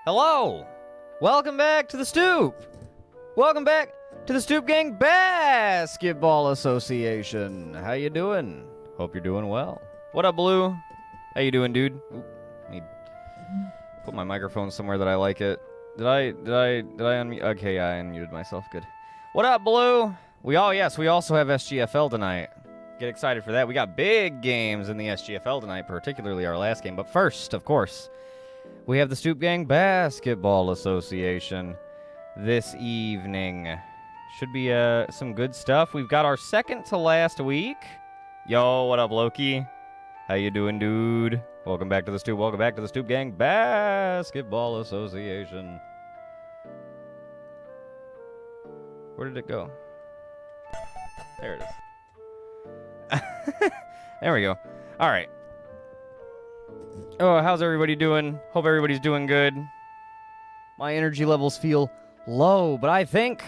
Hello! Welcome back to the Stoop! Welcome back to the Stoop Gang Basketball Association. How you doing? Hope you're doing well. What up, Blue? How you doing, dude? Ooh, let me put my microphone somewhere that I like it. Did I unmute? Okay, yeah, I unmuted myself. Good. What up, Blue? We also have SGFL tonight. Get excited for that. We got big games in the SGFL tonight, particularly our last game. But first, of course, we have the Stoop Gang Basketball Association this evening. Should be some good stuff. We've got our second to last week. Yo, what up, Loki? How you doing, dude? Welcome back to the Stoop. Welcome back to the Stoop Gang Basketball Association. Where did it go? There it is. There we go. All right. Oh, how's everybody doing? Hope everybody's doing good. My energy levels feel low, but I think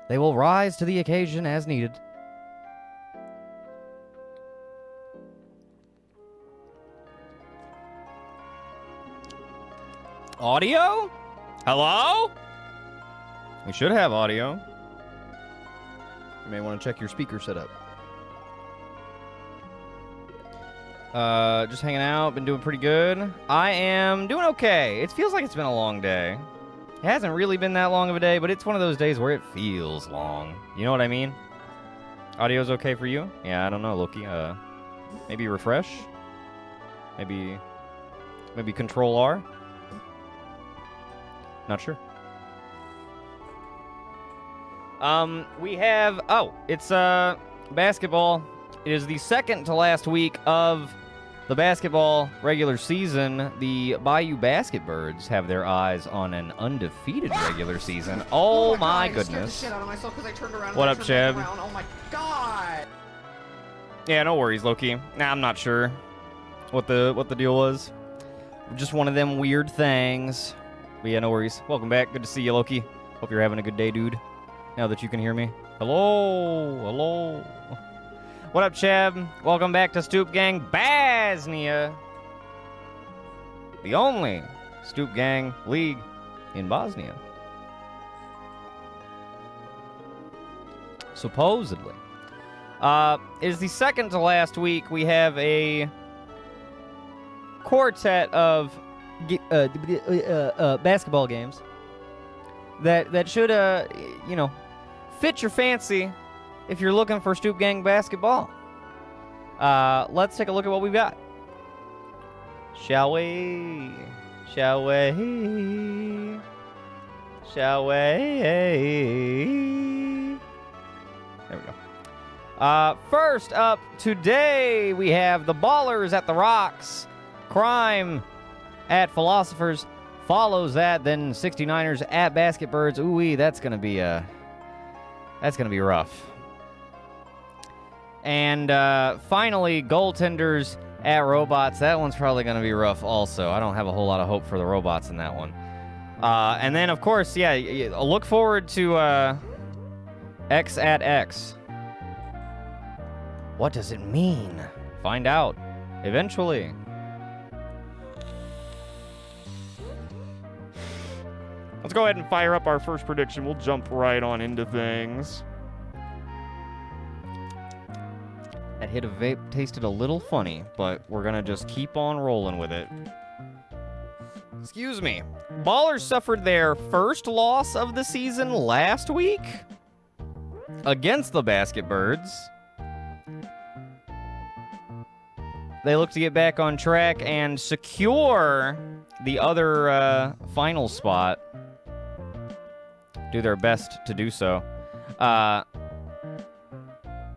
they will rise to the occasion as needed. Audio? Hello? We should have audio. You may want to check your speaker setup. Just hanging out, been doing pretty good. I am doing okay. It feels like it's been a long day. It hasn't really been that long of a day, but it's one of those days where it feels long. You know what I mean? Audio's okay for you? Yeah, I don't know, Loki. Maybe refresh? Maybe Control R? Not sure. We have... Oh, it's, basketball. It is the second to last week of the basketball regular season. The Bayou Basketbirds have their eyes on an undefeated regular season. Oh my goodness. What up, Cheb? Oh my god. Yeah, no worries, Loki. Nah, I'm not sure what the deal was. Just one of them weird things. But yeah, no worries. Welcome back. Good to see you, Loki. Hope you're having a good day, dude. Now that you can hear me. Hello. Hello. What up, Cheb? Welcome back to Stoop Gang Bosnia. The only Stoop Gang league in Bosnia. Supposedly. It is the second to last week. We have a quartet of basketball games that should, fit your fancy if you're looking for Stoop Gang basketball. Let's take a look at what we've got. Shall we? Shall we? Shall we? There we go. First up today, we have the Ballers at the Rocks. Crime at Philosophers follows that. Then 69ers at Basketbirds. Ooh-wee, that's gonna be rough. And finally, Goaltenders at Robots. That one's probably going to be rough also. I don't have a whole lot of hope for the Robots in that one. And then, of course, yeah, look forward to X at X. What does it mean? Find out eventually. Let's go ahead and fire up our first prediction. We'll jump right on into things. That hit of vape tasted a little funny, but we're going to just keep on rolling with it. Excuse me. Ballers suffered their first loss of the season last week against the Basketbirds. They look to get back on track and secure the other final spot. Do their best to do so.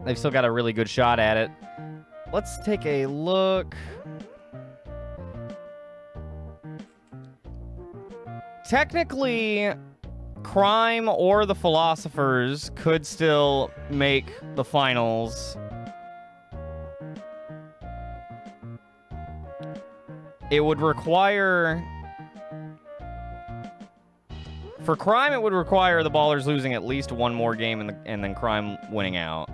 They've still got a really good shot at it. Let's take a look. Technically, Crime or the Philosophers could still make the finals. it would require... For Crime, it would require the Ballers losing at least one more game and then Crime winning out.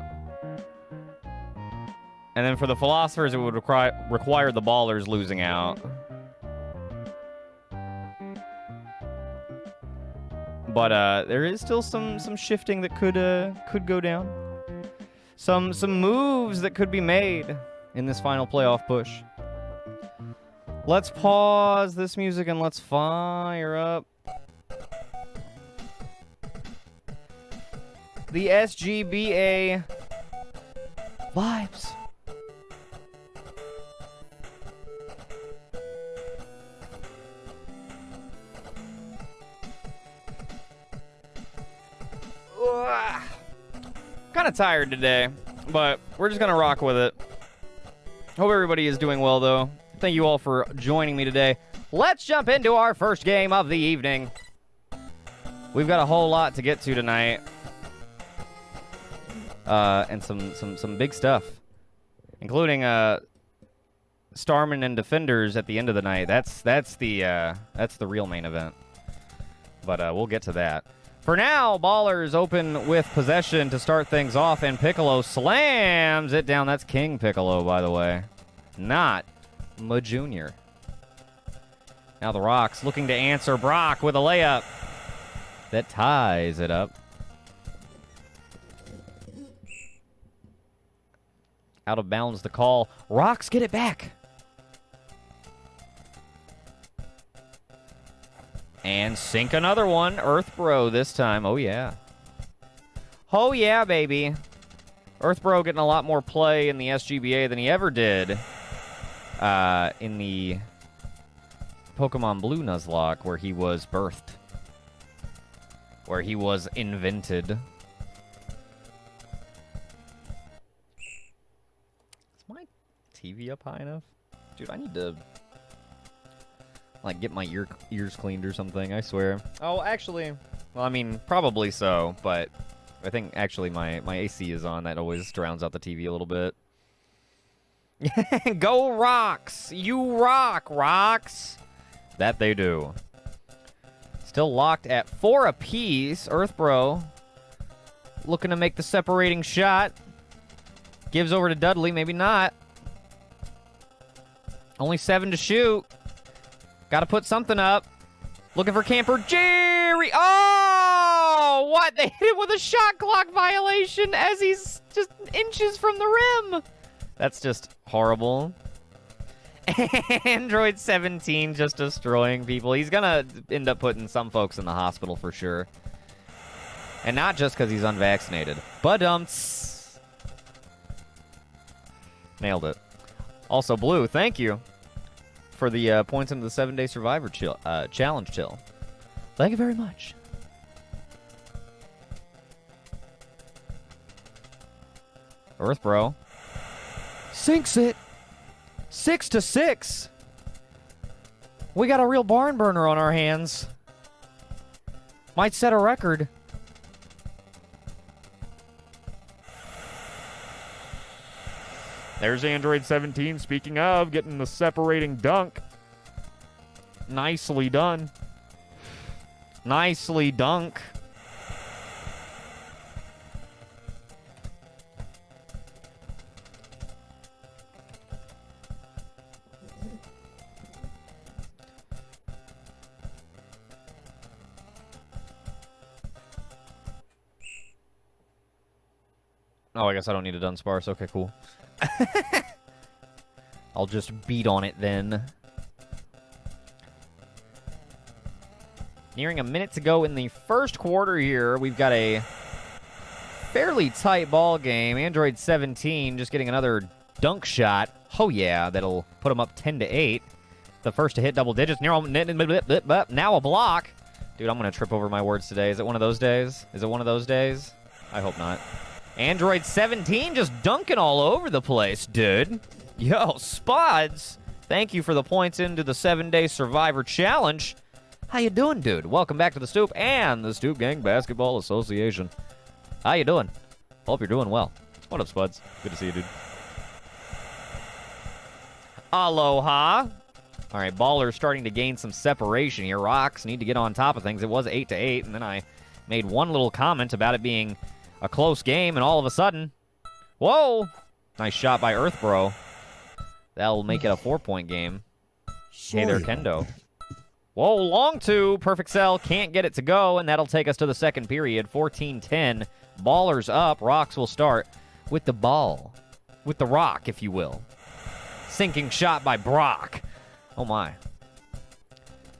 And then for the Philosophers, it would require the Ballers losing out. But there is still some shifting that could go down. Some moves that could be made in this final playoff push. Let's pause this music and let's fire up the SGBA vibes. Kind of tired today, but we're just gonna rock with it. Hope everybody is doing well, though. Thank you all for joining me today. Let's jump into our first game of the evening. We've got a whole lot to get to tonight, and some big stuff, including Starman and Defenders at the end of the night. That's the real main event, but we'll get to that. For now, Ballers open with possession to start things off, and Piccolo slams it down. That's King Piccolo, by the way, not Ma Jr. Now the Rocks looking to answer Brock with a layup that ties it up. Out of bounds the call. Rocks get it back. And sink another one. Earthbro this time. Oh, yeah. Oh, yeah, baby. Earthbro getting a lot more play in the SGBA than he ever did in the Pokemon Blue Nuzlocke, where he was birthed. Where he was invented. Is my TV up high enough? Dude, I need to... like, get my ears cleaned or something, I swear. Oh, actually, well, I mean, probably so, but I think actually my AC is on. That always drowns out the TV a little bit. Go Rocks! You rock, Rocks! That they do. Still locked at 4 apiece. Earthbro looking to make the separating shot. Gives over to Dudley, maybe not. Only 7 to shoot. Gotta put something up. Looking for Camper Jerry. Oh! What? They hit him with a shot clock violation as he's just inches from the rim. That's just horrible. Android 17 just destroying people. He's gonna end up putting some folks in the hospital for sure. And not just because he's unvaccinated. But nailed it. Also, Blue, thank you for the points into the 7-Day Survivor Challenge chill. Thank you very much. Earthbro sinks it. 6-6. We got a real barn burner on our hands. Might set a record. There's Android 17, speaking of, getting the separating dunk. Nicely done. Nicely dunk. Oh, I guess I don't need a done sparse. Okay, cool. I'll just beat on it then. Nearing a minute to go in the first quarter here. We've got a fairly tight ball game. Android 17 just getting another dunk shot. Oh, yeah. That'll put him up 10-8. The first to hit double digits. Now a block. Dude, I'm going to trip over my words today. Is it one of those days? Is it one of those days? I hope not. Android 17 just dunking all over the place, dude. Yo, Spods, thank you for the points into the 7-Day Survivor Challenge. How you doing, dude? Welcome back to the Stoop and the Stoop Gang Basketball Association. How you doing? Hope you're doing well. What up, Spuds? Good to see you, dude. Aloha. All right, Ballers starting to gain some separation here. Rocks need to get on top of things. It was 8-8, and then I made one little comment about it being a close game, and all of a sudden, whoa! Nice shot by Earthbro. That'll make it a 4-point game. Hey there, Kendo. Whoa, long two. Perfect sell. Can't get it to go, and that'll take us to the second period. 14-10. Ballers up. Rocks will start with the ball. With the rock, if you will. Sinking shot by Brock. Oh, my.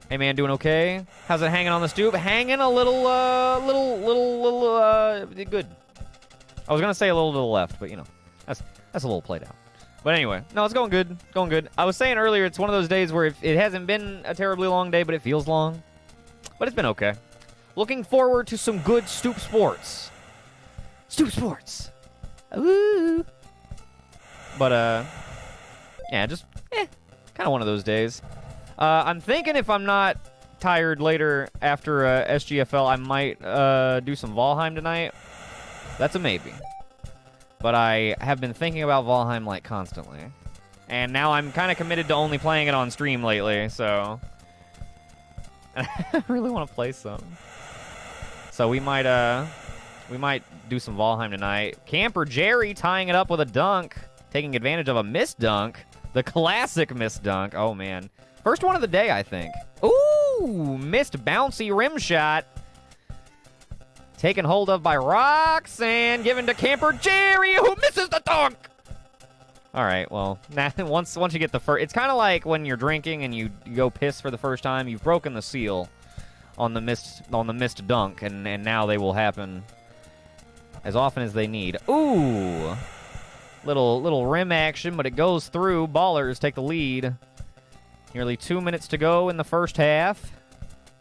Hey, man, doing okay? How's it hanging on the stoop? Hanging a little, good. I was going to say a little to the left, but, you know, that's a little played out. But anyway, no, it's going good. Going good. I was saying earlier, it's one of those days where it hasn't been a terribly long day, but it feels long. But it's been okay. Looking forward to some good Stoop sports. Stoop sports. Woo! But, yeah, just, kind of one of those days. I'm thinking if I'm not tired later after SGFL, I might do some Valheim tonight. That's a maybe. But I have been thinking about Valheim, like, constantly. And now I'm kind of committed to only playing it on stream lately, so... I really want to play some. So we might do some Valheim tonight. Camper Jerry tying it up with a dunk. Taking advantage of a missed dunk. The classic missed dunk. Oh, man. First one of the day, I think. Ooh! Missed bouncy rim shot. Taken hold of by Rocks and given to Camper Jerry, who misses the dunk. All right, well, once you get the first, it's kind of like when you're drinking and you go piss for the first time. You've broken the seal on the missed dunk, and now they will happen as often as they need. Ooh, little rim action, but it goes through. Ballers take the lead. Nearly 2 minutes to go in the first half.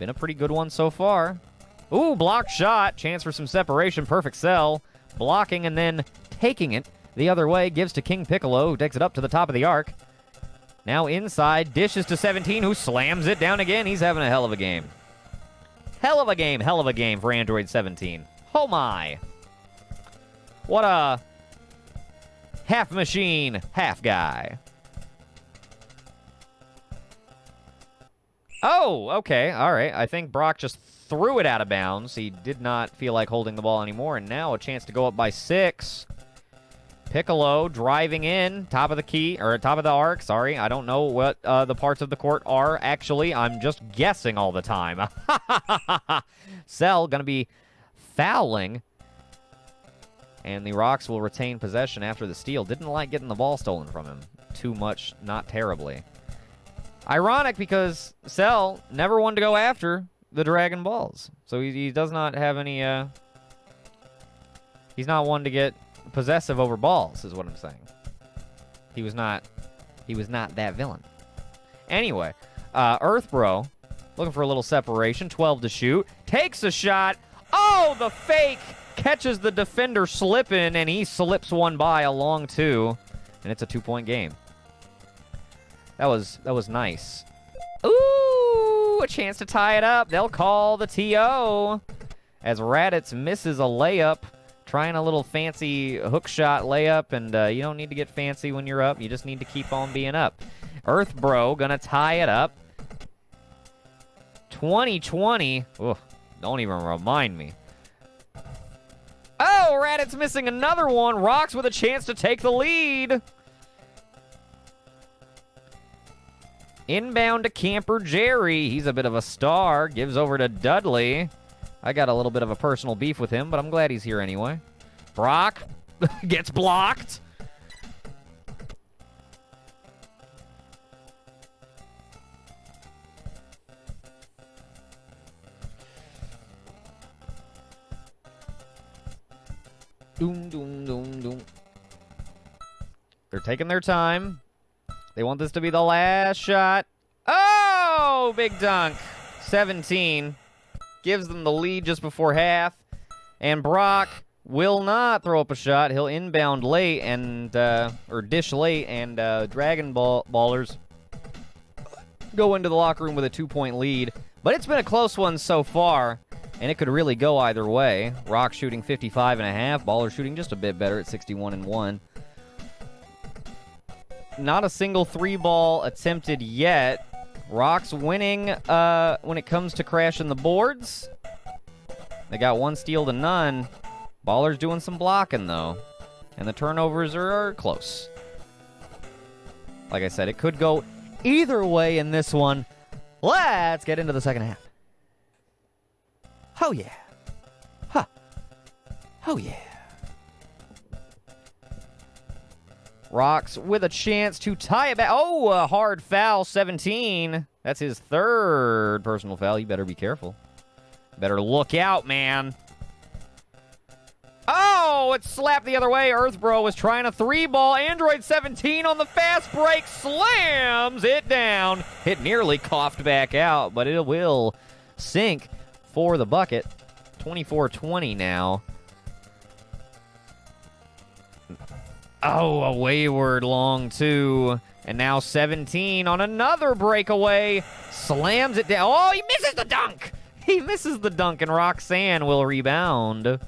Been a pretty good one so far. Ooh, blocked shot. Chance for some separation. Perfect sell. Blocking and then taking it the other way. Gives to King Piccolo, who takes it up to the top of the arc. Now inside. Dishes to 17, who slams it down again. He's having a hell of a game. Hell of a game for Android 17. Oh, my. What a half machine, half guy. Oh, okay. All right. I think Brock just threw it out of bounds. He did not feel like holding the ball anymore, and now a chance to go up by 6. Piccolo driving in, top of the key, or top of the arc, sorry. I don't know what the parts of the court are, actually. I'm just guessing all the time. Cell gonna be fouling, and the Rocks will retain possession after the steal. Didn't like getting the ball stolen from him. Too much, not terribly. Ironic, because Cell never wanted to go after the Dragon Balls. So he does not have any, he's not one to get possessive over balls, is what I'm saying. He was not that villain. Anyway, Earthbro, looking for a little separation, 12 to shoot, takes a shot. Oh, the fake catches the defender slipping, and he slips one by a long 2, and it's a 2-point game. That was nice. Ooh, a chance to tie it up. They'll call the TO as Raditz misses a layup, trying a little fancy hook shot layup, and you don't need to get fancy when you're up. You just need to keep on being up. Earthbro gonna tie it up. 20-20. Ugh, don't even remind me. Oh, Raditz missing another one. Rocks with a chance to take the lead. Inbound to Camper Jerry. He's a bit of a star. Gives over to Dudley. I got a little bit of a personal beef with him, but I'm glad he's here anyway. Brock gets blocked. Doom, doom, doom, doom. They're taking their time. They want this to be the last shot. Oh, big dunk. 17. Gives them the lead just before half. And Brock will not throw up a shot. He'll inbound late and, or dish late, and Dragon Ballers go into the locker room with a 2-point lead. But it's been a close one so far, and it could really go either way. Rock shooting 55.5. Ballers shooting just a bit better at 61-1. Not a single 3-ball attempted yet. Rocks winning when it comes to crashing the boards. They got 1 steal to none. Ballers doing some blocking, though. And the turnovers are close. Like I said, it could go either way in this one. Let's get into the second half. Oh, yeah. Huh. Oh, yeah. Rocks with a chance to tie it back. Oh, a hard foul, 17. That's his 3rd personal foul. You better be careful. Better look out, man. Oh, it slapped the other way. Earthbro was trying a 3-ball. Android 17 on the fast break. Slams it down. It nearly coughed back out, but it will sink for the bucket. 24-20 now. Oh, a wayward long 2. And now 17 on another breakaway. Slams it down. Oh, he misses the dunk. He misses the dunk, and Roxanne will rebound.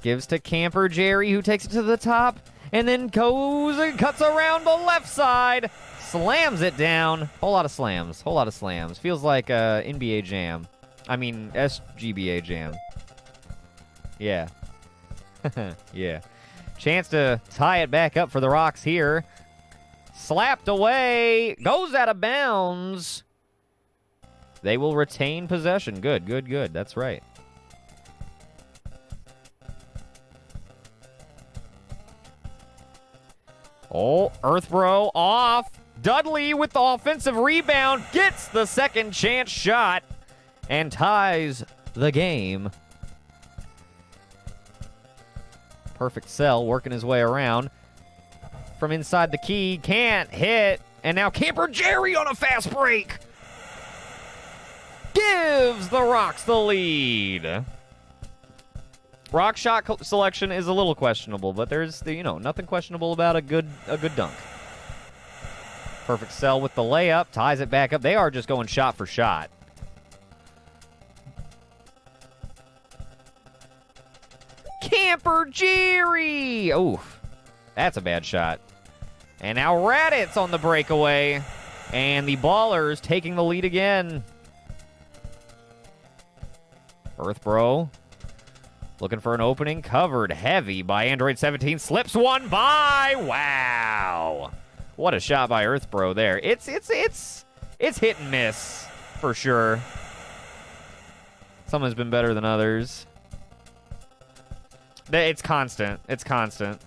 Gives to Camper Jerry, who takes it to the top, and then goes and cuts around the left side. Slams it down. Whole lot of slams. Whole lot of slams. Feels like NBA Jam. I mean, SGBA Jam. Yeah. Yeah. Chance to tie it back up for the Rocks here. Slapped away. Goes out of bounds. They will retain possession. Good, good, good. That's right. Oh, Earthbro off. Dudley with the offensive rebound. Gets the second chance shot. And ties the game. Perfect sell, working his way around. From inside the key, can't hit. And now Camper Jerry on a fast break. Gives the Rocks the lead. Rock shot selection is a little questionable, but there's, nothing questionable about a good dunk. Perfect sell with the layup, ties it back up. They are just going shot for shot. Camper Jerry! Oof. That's a bad shot. And now Raditz on the breakaway. And the Ballers taking the lead again. Earthbro looking for an opening. Covered heavy by Android 17. Slips one by. Wow. What a shot by Earthbro there. It's hit and miss for sure. Some has been better than others. It's constant. It's constant.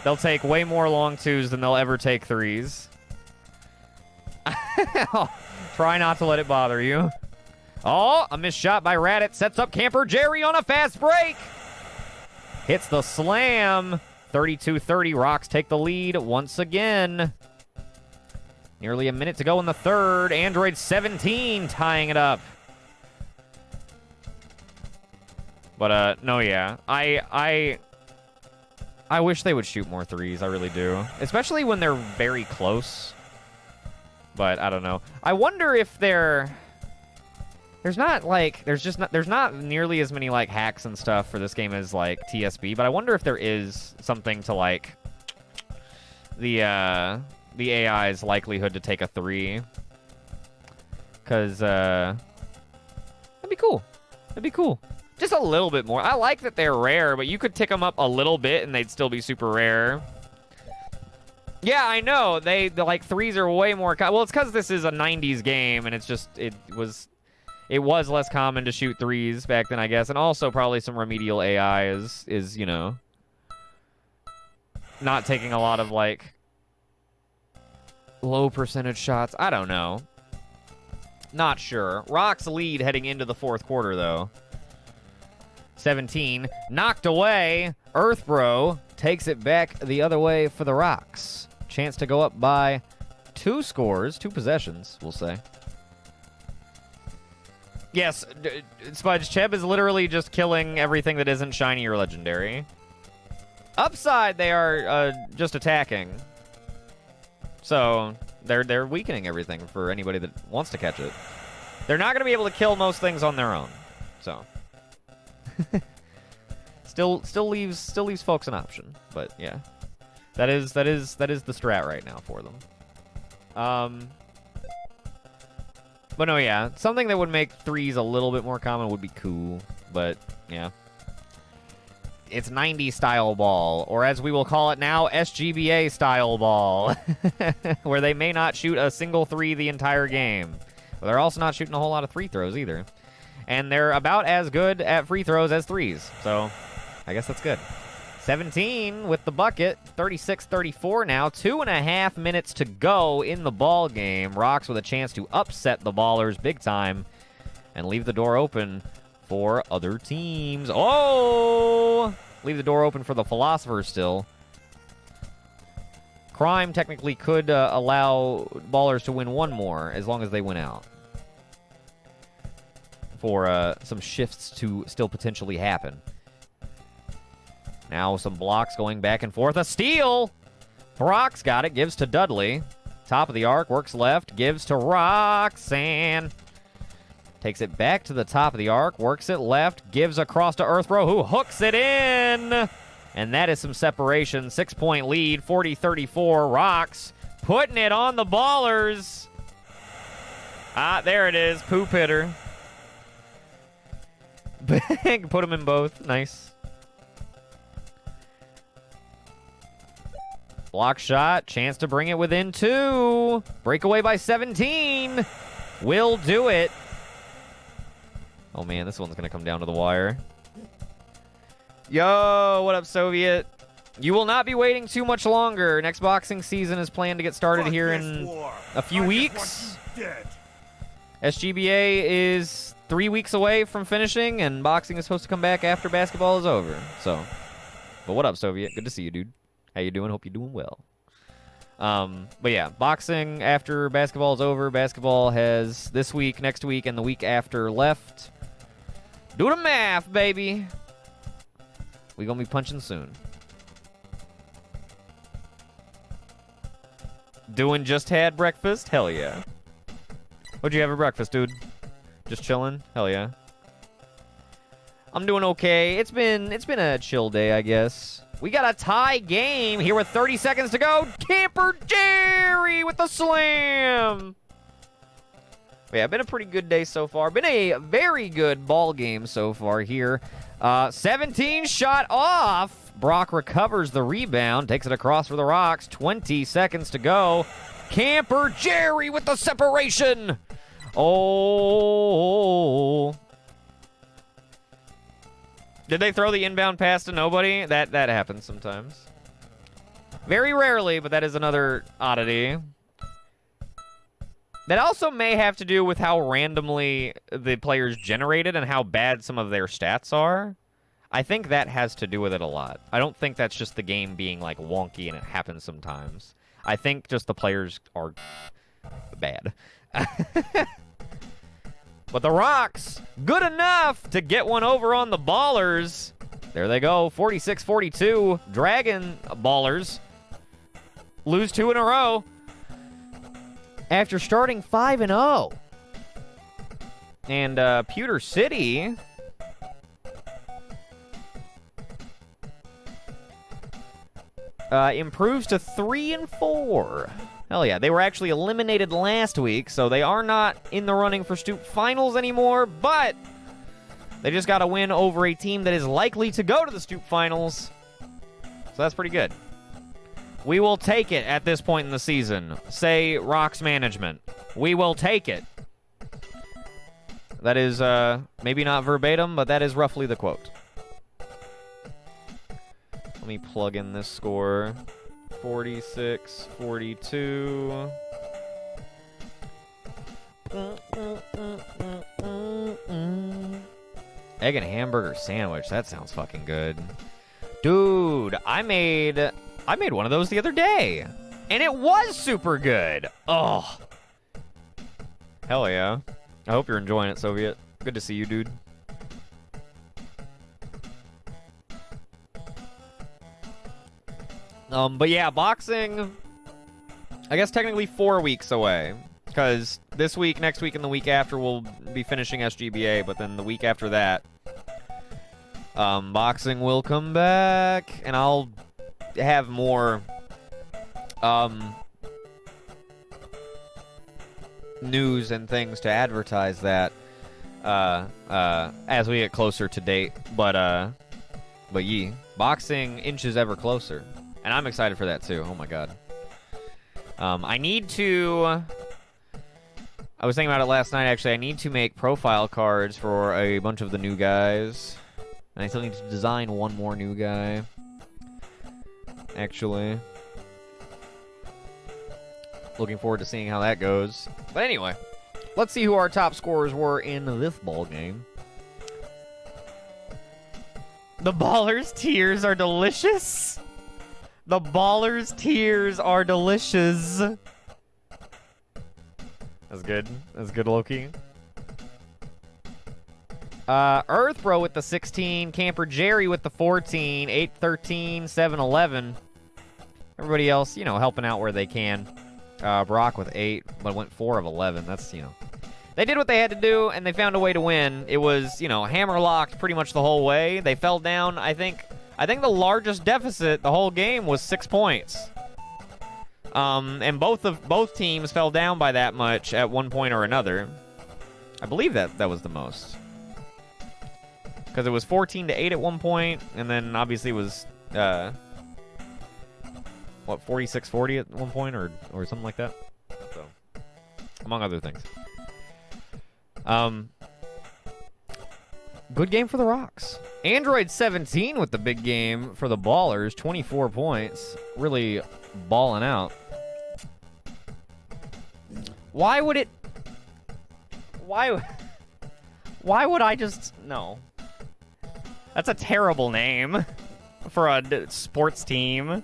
They'll take way more long 2s than they'll ever take 3s. Try not to let it bother you. Oh, a missed shot by Raditz. Sets up Camper Jerry on a fast break. Hits the slam. 32-30. Rocks take the lead once again. Nearly a minute to go in the third. Android 17 tying it up. But, no, yeah. I wish they would shoot more 3s. I really do. Especially when they're very close. But, I don't know. I wonder if there's not nearly as many, like, hacks and stuff for this game as, like, TSB. But I wonder if there is something to, like, the AI's likelihood to take a 3. Because, that'd be cool. That'd be cool. Just a little bit more. I like that they're rare, but you could tick them up a little bit and they'd still be super rare. Yeah, I know. The like 3s are way more. Well, it's because this is a 90s game, and it's just it was less common to shoot 3s back then, I guess, and also probably some remedial AI is not taking a lot of like low percentage shots. I don't know. Not sure. Rocks lead heading into the fourth quarter though. 17 knocked away. Earthbro takes it back the other way for the Rocks. Chance to go up by 2 scores, 2 possessions, we'll say. Yes, Spudge, Cheb is literally just killing everything that isn't shiny or legendary. Upside, they are just attacking. So, they're weakening everything for anybody that wants to catch it. They're not going to be able to kill most things on their own. So, still leaves folks an option, but yeah. That is the strat right now for them. But no, yeah. Something that would make threes a little bit more common would be cool. But, yeah. It's 90s style ball, or as we will call it now, SGBA style ball, where they may not shoot a single three the entire game. But they're also not shooting a whole lot of free throws either. And they're about as good at free throws as threes. So, I guess that's good. 17 with the bucket. 36-34 now. 2.5 minutes to go in the ball game. Rocks with a chance to upset the Ballers big time and leave the door open for other teams. Oh! Leave the door open for the Philosophers still. Crime technically could allow Ballers to win one more as long as they win out. For some shifts to still potentially happen. Now some blocks going back and forth. A steal! Brock's got it. Gives to Dudley. Top of the arc. Works left. Gives to Roxanne. Takes it back to the top of the arc. Works it left. Gives across to Earthrow, who hooks it in. And that is some separation. 6-point lead. 40-34. Rocks putting it on the Ballers. Ah, there it is. Poop hitter. Bang. Put them in both. Nice. Block shot. Chance to bring it within 2. Breakaway by 17. Will do it. Oh, man. This one's going to come down to the wire. Yo, what up, Soviet? You will not be waiting too much longer. Next boxing season is planned to get started here in a few weeks. SGBA is 3 weeks away from finishing, and boxing is supposed to come back after basketball is over. So, but what up, Soviet? Good to see you, dude. How you doing? Hope you're doing well. But yeah, boxing after basketball is over. Basketball has this week, next week, and the week after left. Do the math, baby. We gonna be punching soon. Doing just had breakfast? Hell yeah. What'd you have for breakfast, dude? Just chilling? Hell yeah. I'm doing okay. It's been a chill day, I guess. We got a tie game here with 30 seconds to go. Camper Jerry with the slam. But yeah, been a pretty good day so far. Been a very good ball game so far here. 17 shot off. Brock recovers the rebound. Takes it across for the Rocks. 20 seconds to go. Camper Jerry with the separation. Oh. Did they throw the inbound pass to nobody? That happens sometimes. Very rarely, but that is another oddity. That also may have to do with how randomly the players generated and how bad some of their stats are. I think that has to do with it a lot. I don't think that's just the game being like wonky and it happens sometimes. I think just the players are bad. But the Rocks, good enough to get one over on the Ballers. There they go, 46-42. Dragon Ballers lose 2 in a row after starting 5-0. And Pewter City improves to 3-4. Hell yeah, they were actually eliminated last week, so they are not in the running for Stoop Finals anymore, but they just got a win over a team that is likely to go to the Stoop Finals. So that's pretty good. We will take it at this point in the season. Say Rocks management. We will take it. That is maybe not verbatim, but that is roughly the quote. Let me plug in this score. 46-42. Egg and hamburger sandwich. That sounds fucking good. Dude, I made one of those the other day. And it was super good. Oh. Hell yeah. I hope you're enjoying it, Soviet. Good to see you, dude. But yeah, boxing, I guess technically 4 weeks away. Because this week, next week, and the week after we'll be finishing SGBA, but then the week after that, boxing will come back, and I'll have more, news and things to advertise that as we get closer to date. But boxing inches ever closer, and I'm excited for that too. Oh my god. I need to. I was thinking about it last night. Actually, I need to make profile cards for a bunch of the new guys, and I still need to design one more new guy. Actually, looking forward to seeing how that goes. But anyway, let's see who our top scorers were in this ball game. The Ballers' tears are delicious. The Ballers' tears are delicious. That's good. That's good, Loki. Earthbro with the 16. Camper Jerry with the 14. 8-13. 7-11. Everybody else, you know, helping out where they can. Brock with 8, but went 4 of 11. That's, you know. They did what they had to do, and they found a way to win. It was, you know, hammer-locked pretty much the whole way. They fell down, I think the largest deficit the whole game was 6 points. And both teams fell down by that much at one point or another. I believe that was the most. Because it was 14-8 at one point, and then obviously it was, 46-40 at one point, or something like that? So, among other things. Good game for the Rocks. Android 17 with the big game for the Ballers. 24 points. Really balling out. Why would it... Why would I just... No. That's a terrible name for a sports team.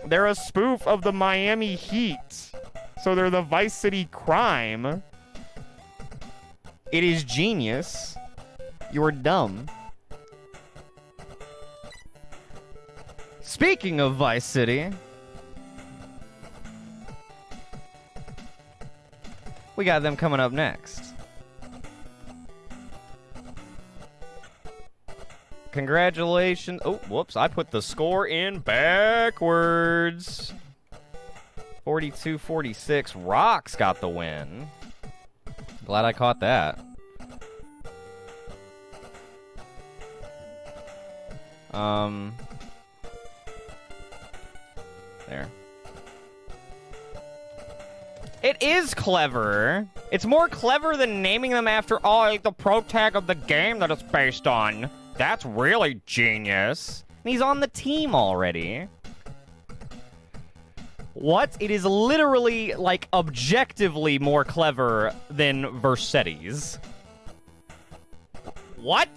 They're a spoof of the Miami Heat. So they're the Vice City Crime. It is genius. You're dumb. Speaking of Vice City, we got them coming up next. Congratulations. Oh, whoops. I put the score in backwards. 42-46. Rocks got the win. Glad I caught that. There. It is clever. It's more clever than naming them after, the pro tag of the game that it's based on. That's really genius. And he's on the team already. What? It is literally, like, objectively more clever than Versetti's. What?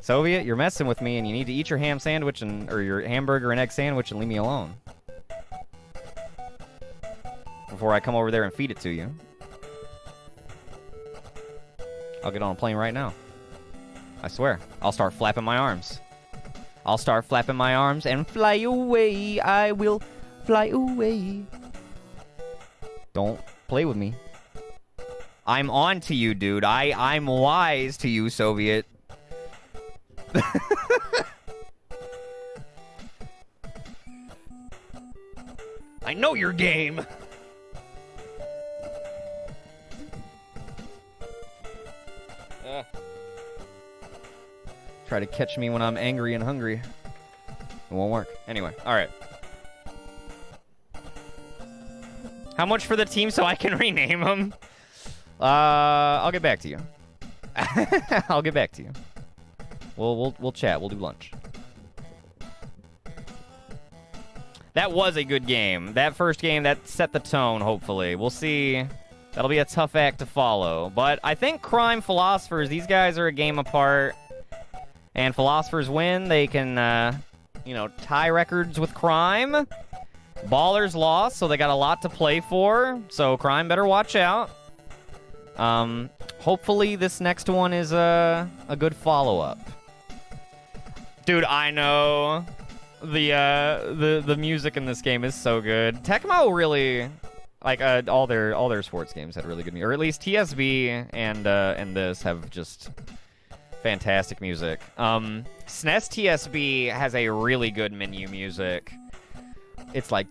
Soviet, you're messing with me, and you need to eat your ham sandwich or your hamburger and egg sandwich and leave me alone. Before I come over there and feed it to you. I'll get on a plane right now. I swear. I'll start flapping my arms. I'll start flapping my arms and fly away. I will fly away. Don't play with me. I'm on to you, dude. I'm wise to you, Soviet. I know your game. Try to catch me when I'm angry and hungry. It won't work. Anyway, alright. How much for the team so I can rename them? I'll get back to you. I'll get back to you. We'll chat. We'll do lunch. That was a good game. That first game, that set the tone, hopefully. We'll see. That'll be a tough act to follow. But I think Crime Philosophers, these guys are a game apart. And Philosophers win. They can, tie records with Crime. Ballers lost, so they got a lot to play for. So Crime better watch out. Hopefully this next one is a good follow-up. Dude, I know. The music in this game is so good. Tecmo really, like, all their sports games had really good music. Or at least TSB and this have just Fantastic music. SNES TSB has a really good menu music. It's like...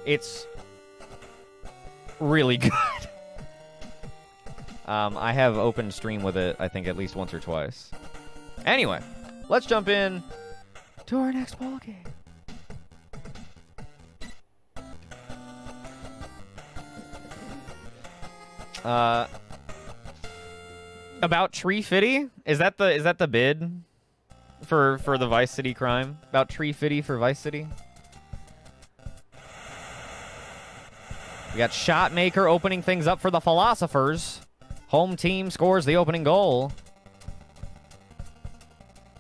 It's really good. I have opened stream with it, I think, at least once or twice. Anyway, let's jump in to our next ball game. About Tree Fitty? Is that the bid for the Vice City crime? About Tree Fitty for Vice City? We got Shotmaker opening things up for the Philosophers. Home team scores the opening goal.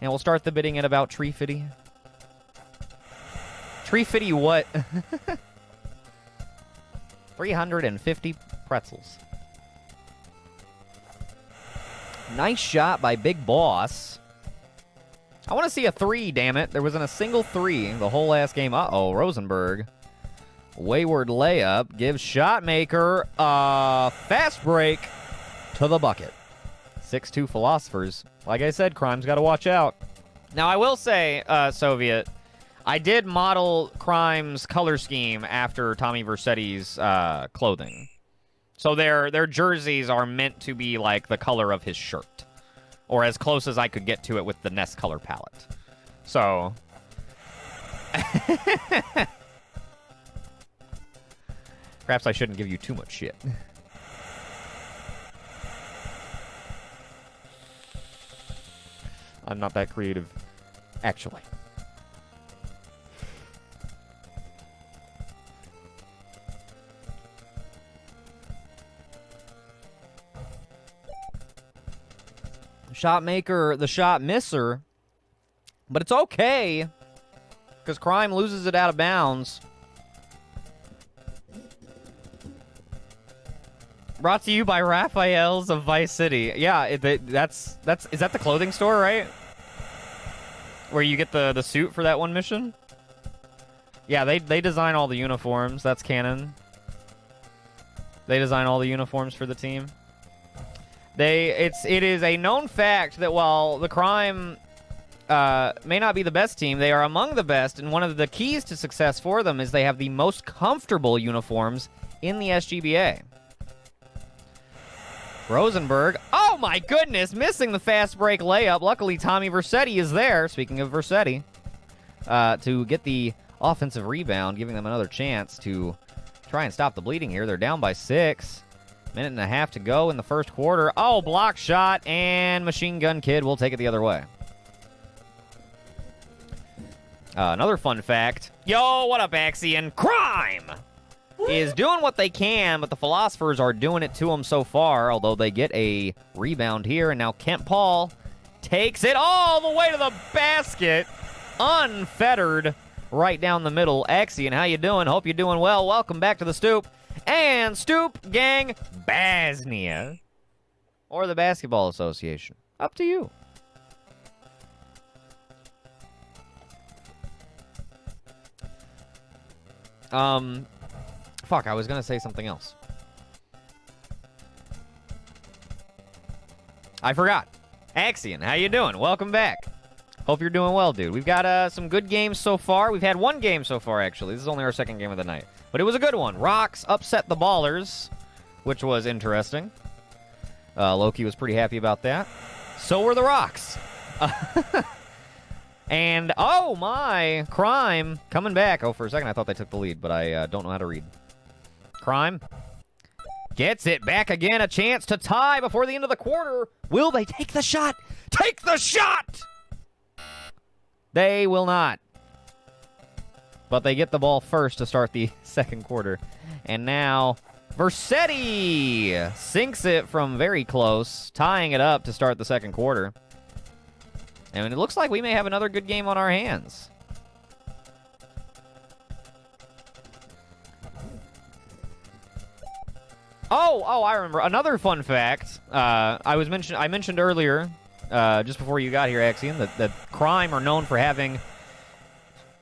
And we'll start the bidding at about Tree Fitty. Tree Fitty what? 350 pretzels. Nice shot by Big Boss. I want to see a 3, damn it. There wasn't a single 3 the whole last game. Uh-oh, Rosenberg. Wayward layup gives Shotmaker a fast break to the bucket. 6-2 Philosophers. Like I said, Crime's got to watch out. Now, I will say, Soviet, I did model Crime's color scheme after Tommy Vercetti's clothing. So their jerseys are meant to be like the color of his shirt. Or as close as I could get to it with the Nest color palette. So... Perhaps I shouldn't give you too much shit. I'm not that creative, actually. Shotmaker, the shot misser. But it's okay, because Crime loses it out of bounds. Brought to you by Raphael's of Vice City. Yeah, is that the clothing store, right? Where you get the suit for that one mission? Yeah, they design all the uniforms. That's canon. They design all the uniforms for the team. It is a known fact that while the Crime may not be the best team, they are among the best, and one of the keys to success for them is they have the most comfortable uniforms in the SGBA. Rosenberg, oh my goodness, missing the fast break layup. Luckily, Tommy Vercetti is there, speaking of Vercetti, to get the offensive rebound, giving them another chance to try and stop the bleeding here. They're down by 6. Minute and a half to go in the first quarter. Oh, block shot, and Machine Gun Kid will take it the other way. Another fun fact. Yo, what up, Axion? Crime is doing what they can, but the Philosophers are doing it to them so far, although they get a rebound here, and now Kent Paul takes it all the way to the basket, unfettered, right down the middle. Axion, how you doing? Hope you're doing well. Welcome back to the Stoop. And Stoop Gang Basnia. Or the Basketball Association. Up to you. Fuck, I was gonna say something else. I forgot. Axion, how you doing? Welcome back. Hope you're doing well, dude. We've got some good games so far. We've had one game so far, actually. This is only our second game of the night. But it was a good one. Rocks upset the Ballers, which was interesting. Loki was pretty happy about that. So were the Rocks. And, oh my, Crime coming back. Oh, for a second I thought they took the lead, but I don't know how to read. Crime gets it back again. A chance to tie before the end of the quarter. Will they take the shot? Take the shot! They will not. But they get the ball first to start the second quarter. And now, Vercetti sinks it from very close, tying it up to start the second quarter. And it looks like we may have another good game on our hands. Oh, I remember. Another fun fact. I mentioned earlier, just before you got here, Axion, that Crime are known for having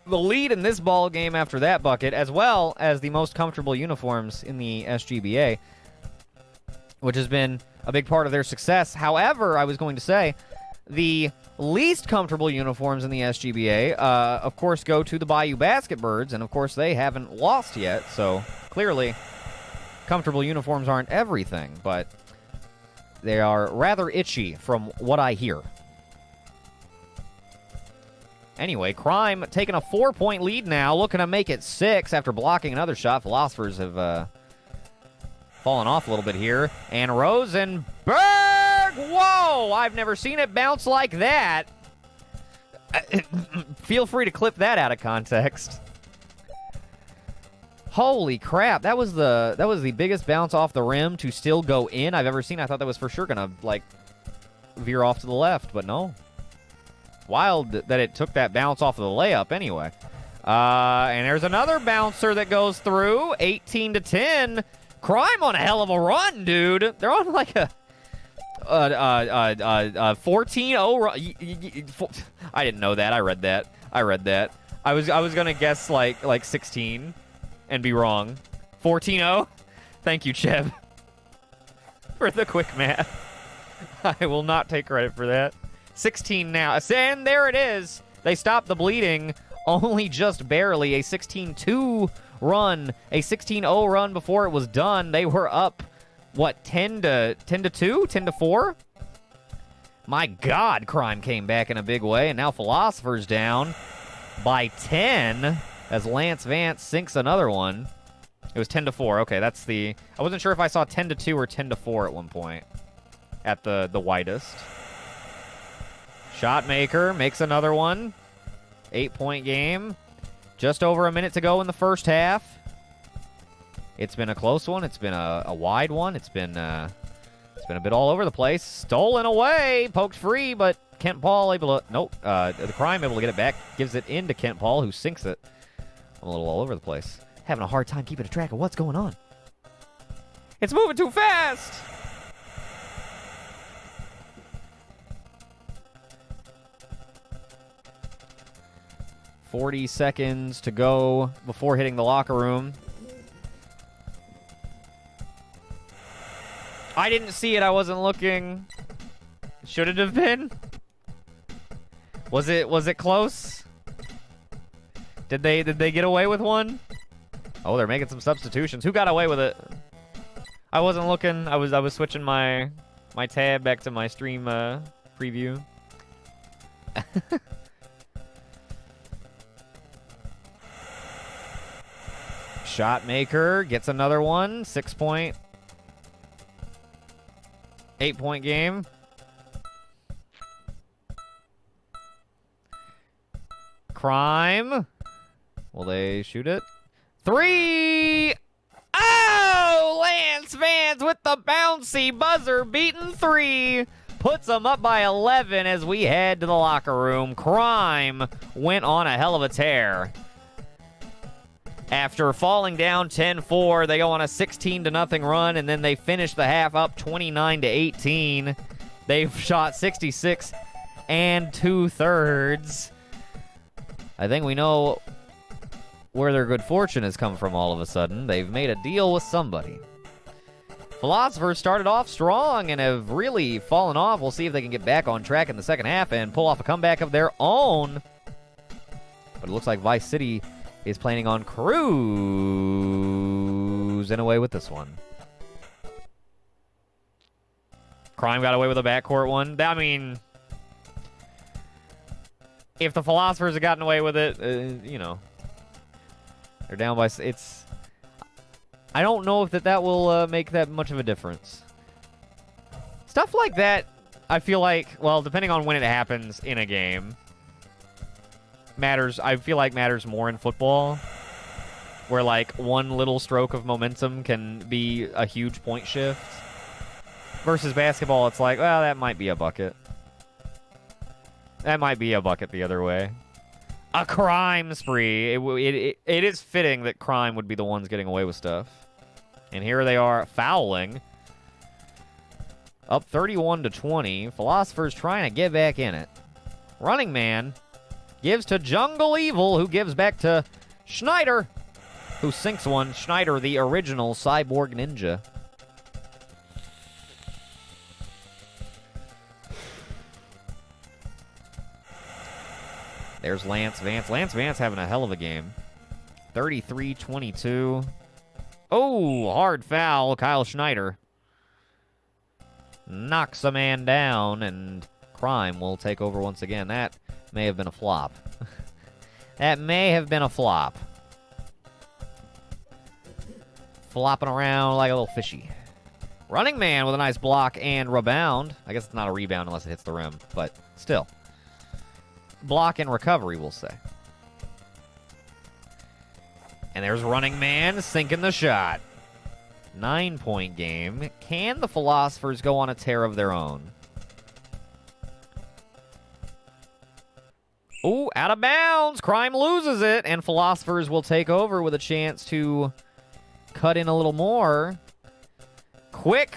the lead in this ball game after that bucket, as well as the most comfortable uniforms in the SGBA, which has been a big part of their success. However, I was going to say, the least comfortable uniforms in the SGBA, of course, go to the Bayou Basketbirds, and of course, they haven't lost yet, so clearly, comfortable uniforms aren't everything, but they are rather itchy from what I hear. Anyway, Crime taking a 4-point lead now, looking to make it 6 after blocking another shot. Philosophers have fallen off a little bit here. And Rosenberg! Whoa! I've never seen it bounce like that. Feel free to clip that out of context. Holy crap, that was the biggest bounce off the rim to still go in I've ever seen. I thought that was for sure gonna, like, veer off to the left, but no. Wild that it took that bounce off of the layup anyway. And there's another bouncer that goes through. 18-10. Crime on a hell of a run, dude. They're on like a 14-0 run. I didn't know that. I read that. I was gonna guess like 16 and be wrong. 14-0. Thank you, Chev, for the quick math. I will not take credit for that. 16 now. And there it is. They stopped the bleeding only just barely. A 16-2 run. A 16-0 run before it was done. They were up, what, 10-2? 10-4? My God, Crime came back in a big way, and now Philosophers down by 10 as Lance Vance sinks another one. It was 10-4. Okay, that's the... I wasn't sure if I saw 10-2 or 10-4 at one point at the widest. Shotmaker makes another one. 8-point game. Just over a minute to go in the first half. It's been a close one. It's been a wide one. It's been a bit all over the place. Stolen away. Poked free, but Kent Paul able to... Nope. The Crime able to get it back. Gives it into Kent Paul, who sinks it. I'm a little all over the place. Having a hard time keeping a track of what's going on. It's moving too fast! 40 seconds to go before hitting the locker room. I didn't see it. I wasn't looking. Should it have been? Was it close? Did they get away with one? Oh, they're making some substitutions. Who got away with it? I wasn't looking. I was switching my tab back to my stream preview. Shotmaker gets another one. 6-point. 8-point game. Crime. Will they shoot it? 3! Oh! Lance Vance with the bouncy buzzer beating 3. Puts them up by 11 as we head to the locker room. Crime went on a hell of a tear. After falling down 10-4, they go on a 16-0 run, and then they finish the half up 29-18. They've shot 66 2/3. I think we know where their good fortune has come from all of a sudden. They've made a deal with somebody. Philosophers started off strong and have really fallen off. We'll see if they can get back on track in the second half and pull off a comeback of their own. But it looks like Vice City is planning on cruising away with this one. Crime got away with a backcourt one. I mean, if the Philosophers had gotten away with it, you know, they're down by... It's... I don't know if that will make that much of a difference. Stuff like that, I feel like, well, depending on when it happens in a game, matters. I feel like matters more in football, where like one little stroke of momentum can be a huge point shift. Versus basketball, it's like, well, that might be a bucket. That might be a bucket the other way. A crime spree. It is fitting that Crime would be the ones getting away with stuff. And here they are fouling. Up 31-20. Philosophers trying to get back in it. Running man Gives to Jungle Evil, who gives back to Schneider, who sinks one. Schneider, the original cyborg ninja. There's Lance Vance. Lance Vance having a hell of a game. 33-22. Oh, hard foul. Kyle Schneider knocks a man down, and Crime will take over once again. That may have been a flop. That may have been a flop. Flopping around like a little fishy. Running Man with a nice block and rebound. I guess it's not a rebound unless it hits the rim, but still. Block and recovery, we'll say. And there's Running Man sinking the shot. 9-point game. Can the Philosophers go on a tear of their own? Ooh, out of bounds. Crime loses it, and Philosophers will take over with a chance to cut in a little more. Quick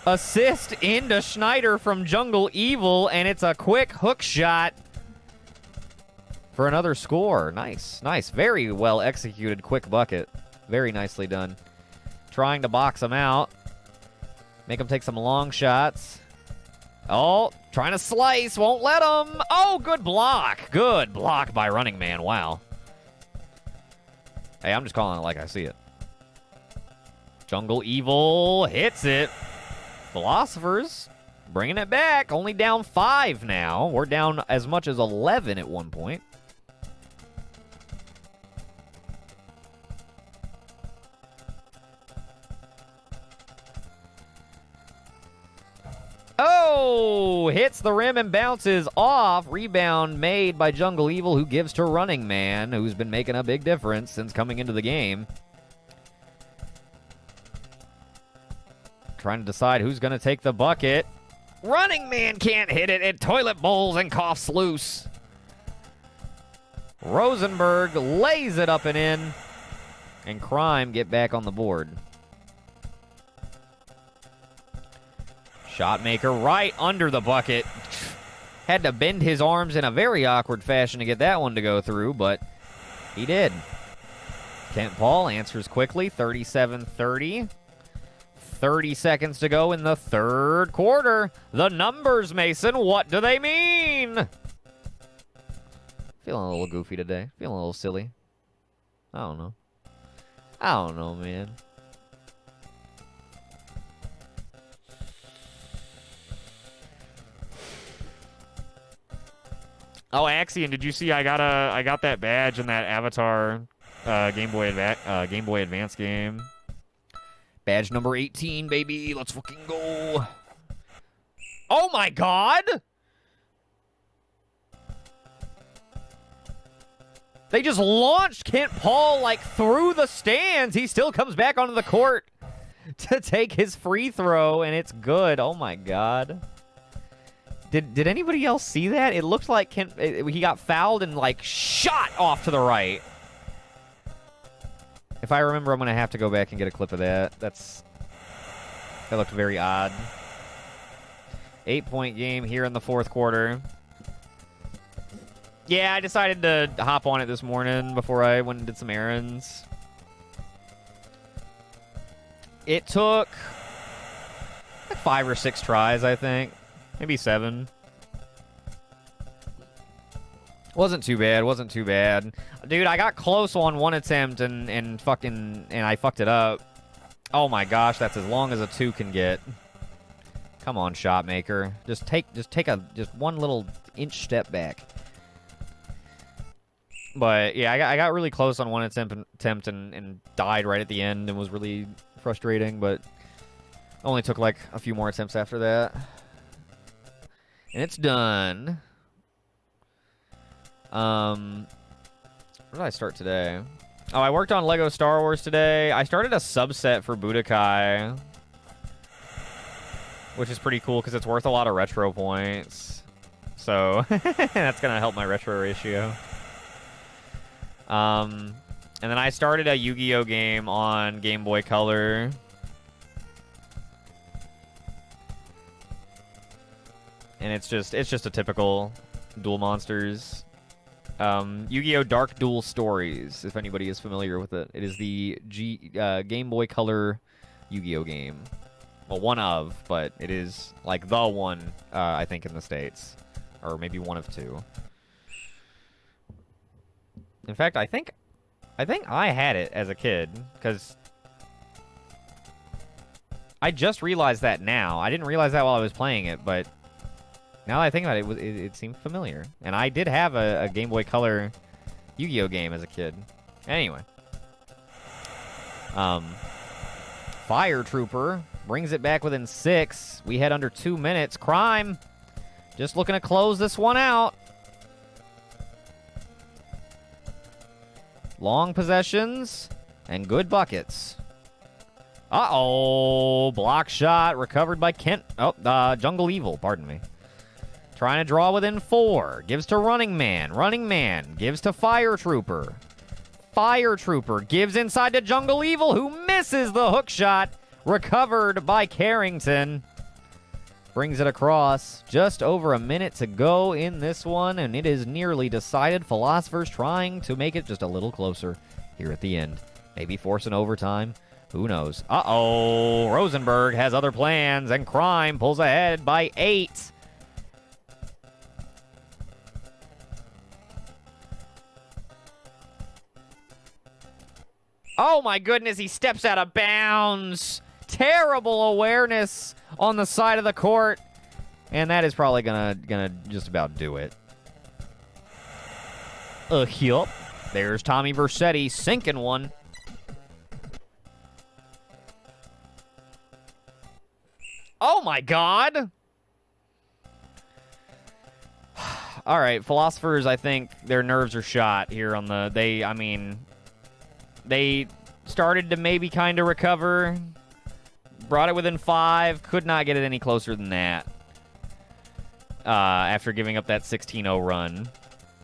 assist into Schneider from Jungle Evil, and it's a quick hook shot for another score. Nice, nice. Very well executed quick bucket. Very nicely done. Trying to box him out. Make him take some long shots. Oh, trying to slice. Won't let him. Oh, good block. Good block by Running Man. Wow. Hey, I'm just calling it like I see it. Jungle Evil hits it. Philosophers bringing it back. Only down 5 now. We're down as much as 11 at one point. Oh, hits the rim and bounces off. Rebound made by Jungle Evil, who gives to Running Man, who's been making a big difference since coming into the game. Trying to decide who's going to take the bucket. Running Man can't hit it. It toilet bowls and coughs loose. Rosenberg lays it up and in. And Crime get back on the board. Shot maker right under the bucket. Had to bend his arms in a very awkward fashion to get that one to go through, but he did. Kent Paul answers quickly, 37-30. 30 seconds to go in the third quarter. The numbers, Mason, what do they mean? Feeling a little goofy today. Feeling a little silly. I don't know. I don't know, man. Oh, Axion, did you see I got that badge in that Avatar Game Boy Advance game? Badge number 18, baby. Let's fucking go. Oh my god! They just launched Kent Paul like through the stands. He still comes back onto the court to take his free throw, and it's good. Oh my god. Did anybody else see that? It looked like he got fouled and, like, shot off to the right. If I remember, I'm going to have to go back and get a clip of that. That looked very odd. 8-point game here in the fourth quarter. Yeah, I decided to hop on it this morning before I went and did some errands. It took like 5 or 6 tries, I think. Maybe 7. Wasn't too bad. Wasn't too bad. Dude, I got close on one attempt and I fucked it up. Oh my gosh, that's as long as a 2 can get. Come on, shot maker. Just take one little inch step back. But yeah, I got really close on one attempt and died right at the end and was really frustrating, but only took like a few more attempts after that. And it's done. Where did I start today? Oh, I worked on Lego Star Wars today. I started a subset for Budokai, which is pretty cool because it's worth a lot of retro points. So that's going to help my retro ratio. And then I started a Yu-Gi-Oh game on Game Boy Color. And it's just a typical Duel Monsters Yu-Gi-Oh! Dark Duel Stories, if anybody is familiar with it. It is the Game Boy Color Yu-Gi-Oh! Game. Well, one of, but it is like the one, I think, in the States. Or maybe one of two. In fact, I think I had it as a kid, because I just realized that now. I didn't realize that while I was playing it, but now that I think about it, it seemed familiar. And I did have a Game Boy Color Yu-Gi-Oh! Game as a kid. Anyway. Fire Trooper brings it back within 6. We had under 2 minutes. Crime just looking to close this one out. Long possessions and good buckets. Uh-oh. Block shot recovered by Kent. Oh, Jungle Evil, pardon me. Trying to draw within 4. Gives to Running Man. Running Man gives to Fire Trooper. Fire Trooper gives inside to Jungle Evil, who misses the hook shot. Recovered by Carrington. Brings it across. Just over a minute to go in this one, and it is nearly decided. Philosopher's trying to make it just a little closer here at the end. Maybe force an overtime. Who knows? Uh-oh. Rosenberg has other plans, and Crime pulls ahead by 8. Oh my goodness, he steps out of bounds. Terrible awareness on the side of the court. And that is probably gonna just about do it. Yup. There's Tommy Vercetti sinking one. Oh my god! All right, Philosophers, I think their nerves are shot here on the... They started to maybe kind of recover. Brought it within 5. Could not get it any closer than that. After giving up that 16-0 run.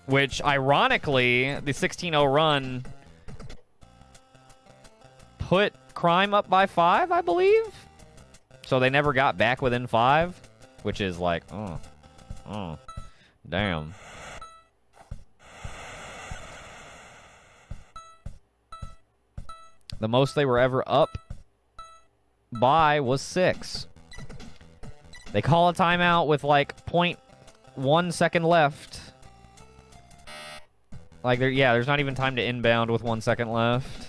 Which, ironically, the 16-0 run put Crime up by 5, I believe? So they never got back within 5. Which is like, damn. The most they were ever up by was 6. They call a timeout with like 0.1 second left. Like, there's not even time to inbound with 1 second left.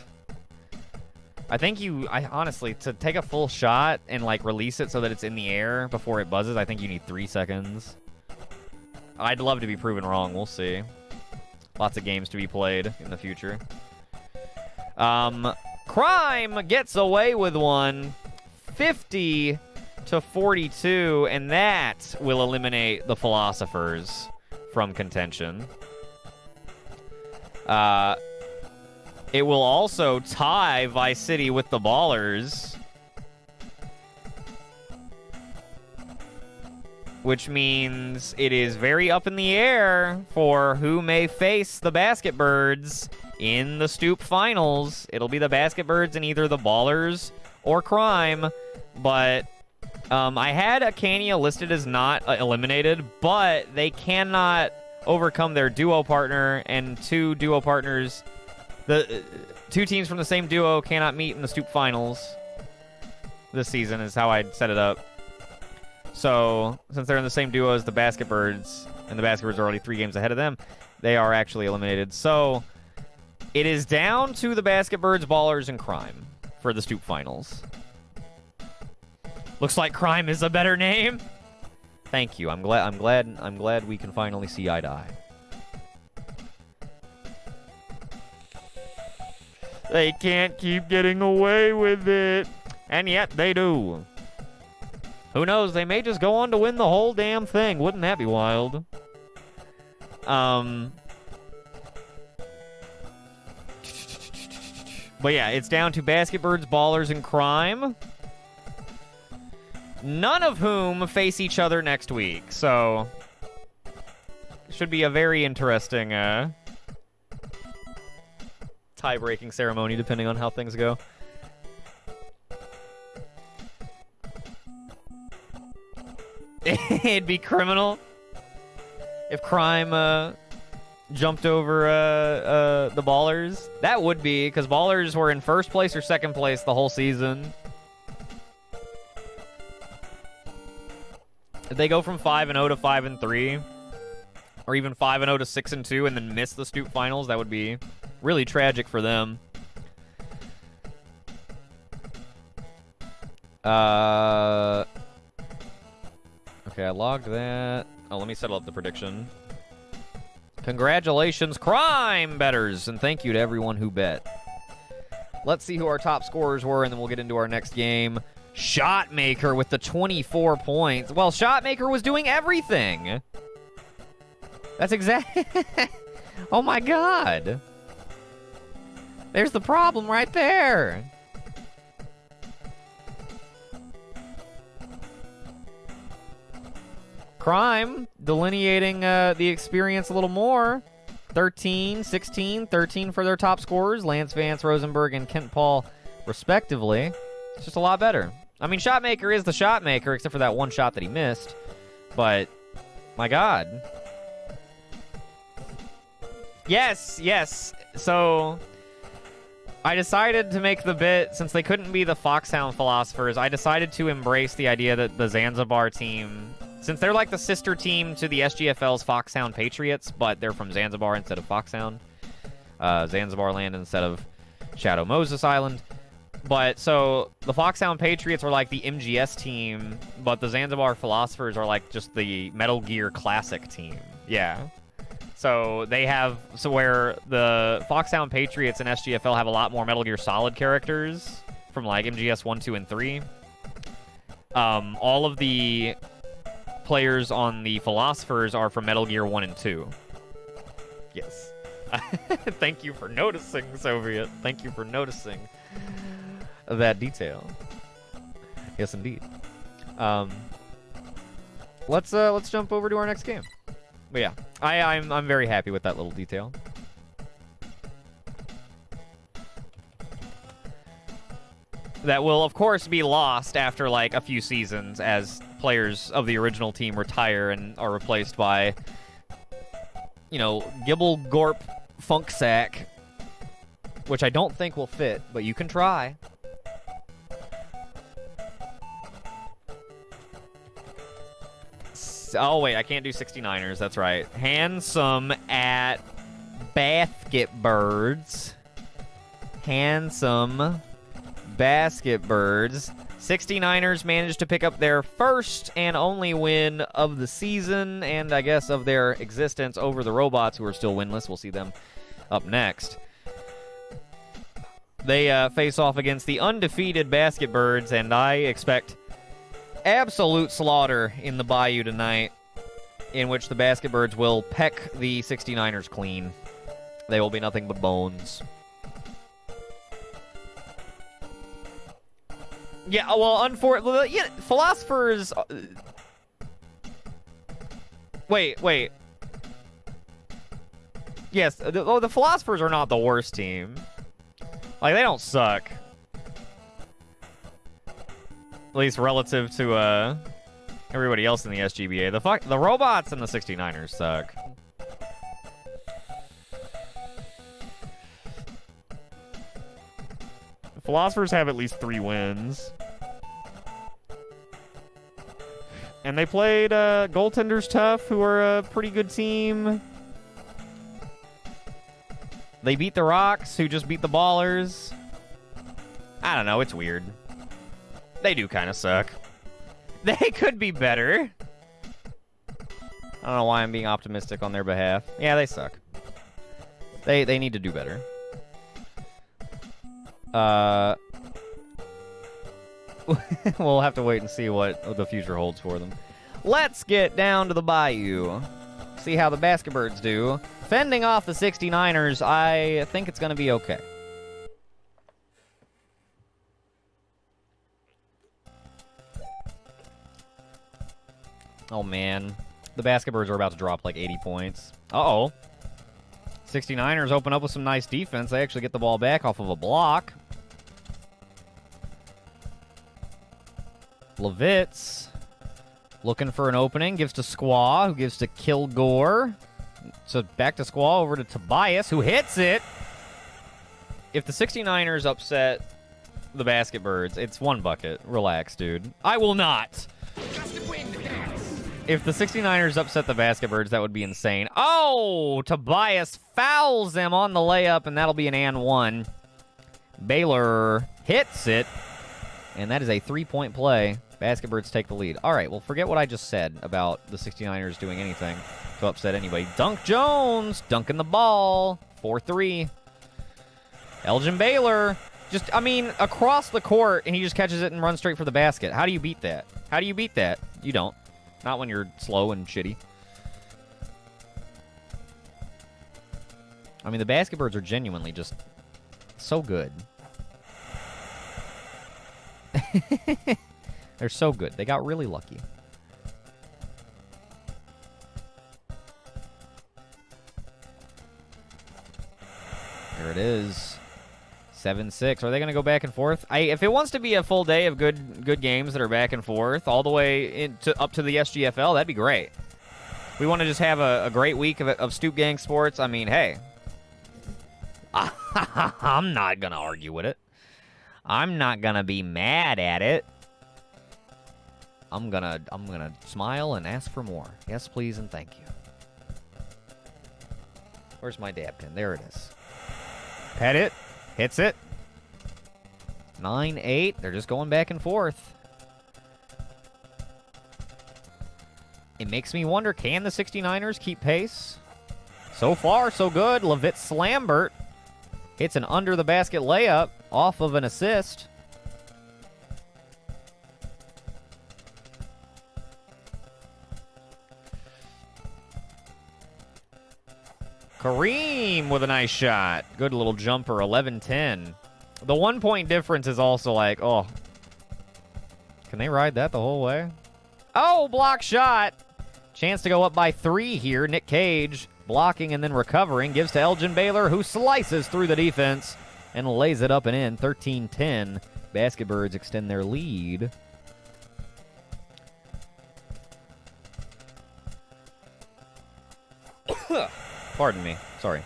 I think honestly, to take a full shot and like release it so that it's in the air before it buzzes, I think you need 3 seconds. I'd love to be proven wrong. We'll see. Lots of games to be played in the future. Crime gets away with one. 50-42, and that will eliminate the Philosophers from contention. It will also tie Vice City with the Ballers, which means it is very up in the air for who may face the Basket Birds in the Stoop Finals. It'll be the Basket Birds and either the Ballers or Crime, but I had Acania listed as not eliminated, but they cannot overcome their duo partner, and 2 duo partners, the 2 teams from the same duo cannot meet in the Stoop Finals this season is how I'd set it up. So, since they're in the same duo as the Basket Birds, and the Basket Birds are already 3 games ahead of them, they are actually eliminated. So, it is down to the Basket Birds, Ballers, and Crime for the Stoop Finals. Looks like Crime is a better name. Thank you. I'm glad we can finally see eye to eye. They can't keep getting away with it. And yet they do. Who knows? They may just go on to win the whole damn thing. Wouldn't that be wild? But yeah, it's down to Basket Birds, Ballers, and Crime. None of whom face each other next week. So, should be a very interesting tie-breaking ceremony, depending on how things go. It'd be criminal if Crime jumped over the Ballers? That would be, because Ballers were in first place or second place the whole season. If they go from 5-0 to 5-3, or even 5-0 to 6-2, and then miss the Stoop Finals, that would be really tragic for them. Okay, I logged that. Oh, let me settle up the prediction. Congratulations, crime bettors, and thank you to everyone who bet. Let's see who our top scorers were, and then we'll get into our next game. Shotmaker with the 24 points. Well, Shotmaker was doing everything. That's exact. Oh my god. There's the problem right there. Crime delineating the experience a little more. 13, 16, 13 for their top scorers. Lance Vance, Rosenberg, and Kent Paul, respectively. It's just a lot better. I mean, Shotmaker is the Shotmaker, except for that one shot that he missed. But, my god. Yes, yes. So, I decided to make the bit, since they couldn't be the Foxhound Philosophers, I decided to embrace the idea that the Zanzibar team, since they're like the sister team to the SGFL's Foxhound Patriots, but they're from Zanzibar instead of Foxhound. Zanzibar land instead of Shadow Moses Island. But, so, the Foxhound Patriots are like the MGS team, but the Zanzibar Philosophers are like just the Metal Gear Classic team. Yeah. So, they have, so where the Foxhound Patriots and SGFL have a lot more Metal Gear Solid characters from like MGS 1, 2, and 3. All of the players on the Philosophers are from Metal Gear 1 and 2. Yes. Thank you for noticing, Soviet. Thank you for noticing that detail. Yes, indeed. Let's jump over to our next game. But yeah, I'm very happy with that little detail. That will, of course, be lost after like a few seasons as players of the original team retire and are replaced by, you know, Gibble Gorp Funksack, which I don't think will fit, but you can try. Oh, wait, I can't do 69ers. That's right. Handsome at Basket Birds. Handsome Basket Birds. 69ers managed to pick up their first and only win of the season, and I guess of their existence, over the Robots, who are still winless. We'll see them up next. They face off against the undefeated Basket Birds, and I expect absolute slaughter in the Bayou tonight, in which the Basket Birds will peck the 69ers clean. They will be nothing but bones. Yeah, well, unfortunately, yeah, Philosophers... Wait. Yes, the Philosophers are not the worst team. Like, they don't suck. At least relative to everybody else in the SGBA. The Robots and the 69ers suck. The Philosophers have at least 3 wins. And they played Goaltenders Tough, who are a pretty good team. They beat the Rocks, who just beat the Ballers. I don't know, it's weird. They do kind of suck. They could be better. I don't know why I'm being optimistic on their behalf. Yeah, they suck. They need to do better. We'll have to wait and see what the future holds for them. Let's get down to the Bayou. See how the Basket Birds do. Fending off the 69ers, I think it's going to be okay. Oh, man. The Basket Birds are about to drop like 80 points. Uh-oh. 69ers open up with some nice defense. They actually get the ball back off of a block. Levitz looking for an opening. Gives to Squaw, who gives to Kilgore. So back to Squall over to Tobias, who hits it. If the 69ers upset the Basket Birds, it's 1 bucket. Relax, dude. I will not. If the 69ers upset the Basket Birds, that would be insane. Oh, Tobias fouls them on the layup, and that'll be an and 1. Baylor hits it, and that is a 3-point play. Basket Birds take the lead. All right, well, forget what I just said about the 69ers doing anything to upset anybody. Dunk Jones, dunking the ball, 4-3. Elgin Baylor, just, I mean, across the court, and he just catches it and runs straight for the basket. How do you beat that? How do you beat that? You don't. Not when you're slow and shitty. I mean, the Basket Birds are genuinely just so good. They're so good. They got really lucky. There it is. 7-6. Are they going to go back and forth? If it wants to be a full day of good games that are back and forth all the way up to the SGFL, that'd be great. We want to just have a great week of Stoop Gang sports. I mean, hey. I'm not going to argue with it. I'm not going to be mad at it. I'm gonna smile and ask for more. Yes, please, and thank you. Where's my dab pin? There it is. Pet it. Hits it. 9-8. They're just going back and forth. It makes me wonder, can the 69ers keep pace? So far, so good. Levitt Slambert hits an under-the-basket layup off of an assist. Kareem with a nice shot. Good little jumper, 11-10. The 1-point difference is also like, oh. Can they ride that the whole way? Oh, block shot. Chance to go up by 3 here. Nick Cage blocking and then recovering. Gives to Elgin Baylor, who slices through the defense and lays it up and in. 13-10. Basket Birds extend their lead. Pardon me. Sorry.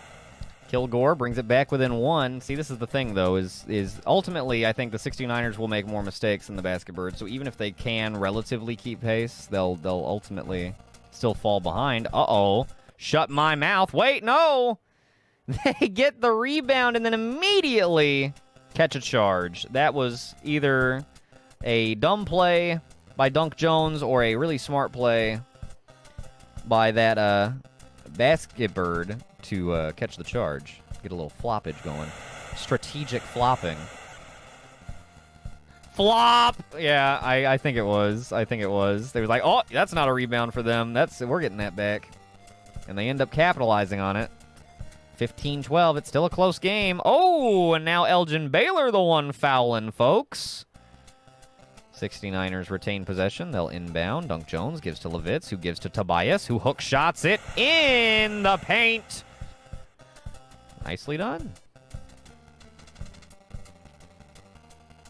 Kilgore brings it back within 1. See, this is the thing, though, is ultimately I think the 69ers will make more mistakes than the Basket Birds. So even if they can relatively keep pace, they'll ultimately still fall behind. Uh-oh. Shut my mouth. Wait, no! They get the rebound and then immediately catch a charge. That was either a dumb play by Dunk Jones or a really smart play by that Basket Bird to catch the charge. Get a little floppage going. Strategic flopping. Flop! Yeah, I think it was. I think it was. They was like, oh, that's not a rebound for them. We're getting that back. And they end up capitalizing on it. 15-12. It's still a close game. Oh, and now Elgin Baylor the one fouling, folks. 69ers retain possession. They'll inbound. Dunk Jones gives to Levitz, who gives to Tobias, who hook shots it in the paint. Nicely done.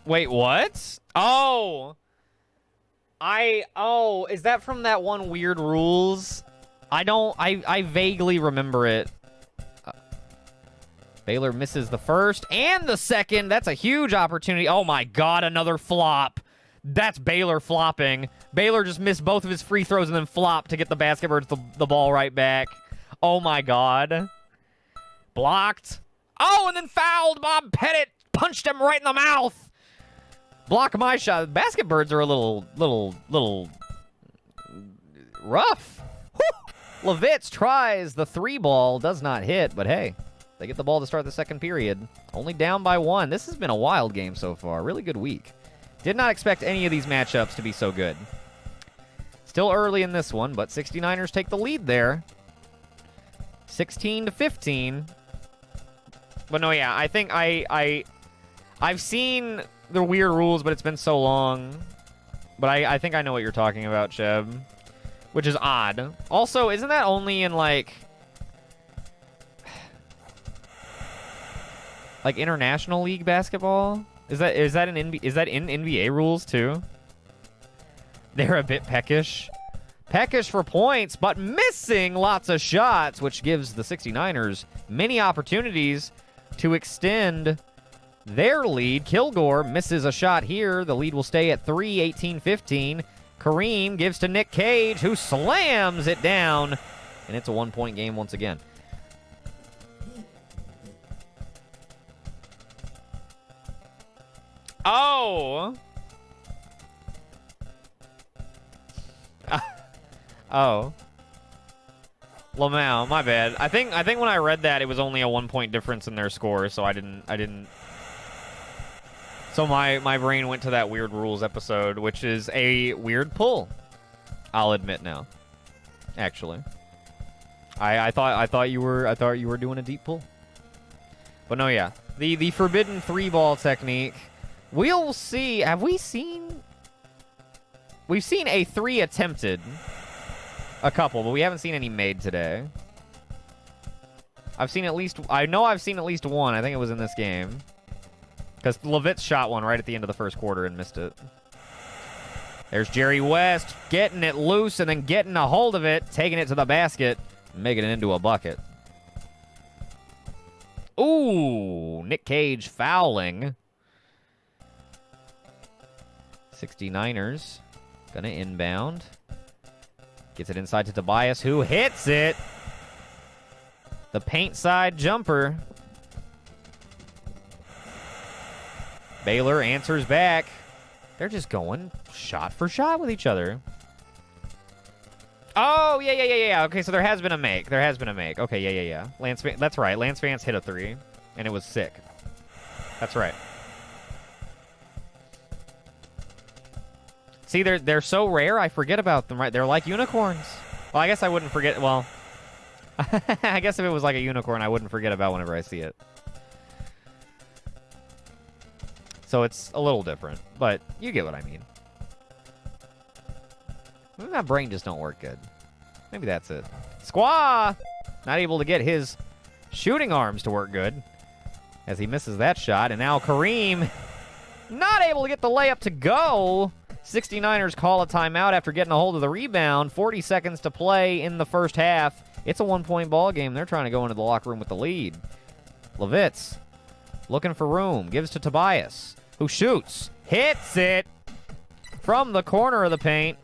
Wait, what? Oh. Is that from that one Weird Rules? I vaguely remember it. Baylor misses the first and the second. That's a huge opportunity. Oh my God, another flop. That's Baylor flopping. Baylor just missed both of his free throws and then flopped to get the Basket Birds the ball right back. Oh my God. Blocked. Oh, and then fouled. Bob Pettit punched him right in the mouth. Block my shot. Basket Birds are a little rough. Whew. Levitz tries the 3-ball, does not hit, but hey, they get the ball to start the second period. Only down by 1. This has been a wild game so far. Really good week. Did not expect any of these matchups to be so good. Still early in this one, but 69ers take the lead there. 16-15. But no, yeah, I think I've seen the Weird Rules, but it's been so long. But I think I know what you're talking about, Cheb. Which is odd. Also, isn't that only in, like International League basketball? Is that in NBA rules too? They're a bit peckish. Peckish for points, but missing lots of shots, which gives the 69ers many opportunities to extend their lead. Kilgore misses a shot here. The lead will stay at 3, 18-15. Kareem gives to Nick Cage, who slams it down, and it's a one-point game once again. Oh! Oh. Lamau, my bad. I think when I read that, it was only a 1-point difference in their score, so I didn't. So my brain went to that Weird Rules episode, which is a weird pull. I'll admit now. Actually, I thought you were doing a deep pull. But no, yeah. The forbidden 3-ball technique. We'll see. Have we seen? We've seen a 3 attempted. A couple, but we haven't seen any made today. I know I've seen at least one. I think it was in this game. Because Levitz shot one right at the end of the first quarter and missed it. There's Jerry West getting it loose and then getting a hold of it, taking it to the basket, making it into a bucket. Ooh, Nick Cage fouling. 69ers gonna inbound. Gets it inside to Tobias, who hits it. The paint side jumper. Baylor answers back. They're just going shot for shot with each other. Oh, yeah. Okay, so there has been a make. Okay, yeah. That's right. Lance Vance hit a 3, and it was sick. That's right. See, they're so rare, I forget about them, right? They're like unicorns. Well, I guess I wouldn't forget. Well, I guess if it was like a unicorn, I wouldn't forget about whenever I see it. So it's a little different, but you get what I mean. Maybe my brain just don't work good. Maybe that's it. Squaw! Not able to get his shooting arms to work good as he misses that shot. And now Kareem not able to get the layup to go. 69ers call a timeout after getting a hold of the rebound. 40 seconds to play in the first half. It's a 1-point ball game. They're trying to go into the locker room with the lead. Levitz looking for room. Gives to Tobias, who shoots. Hits it from the corner of the paint.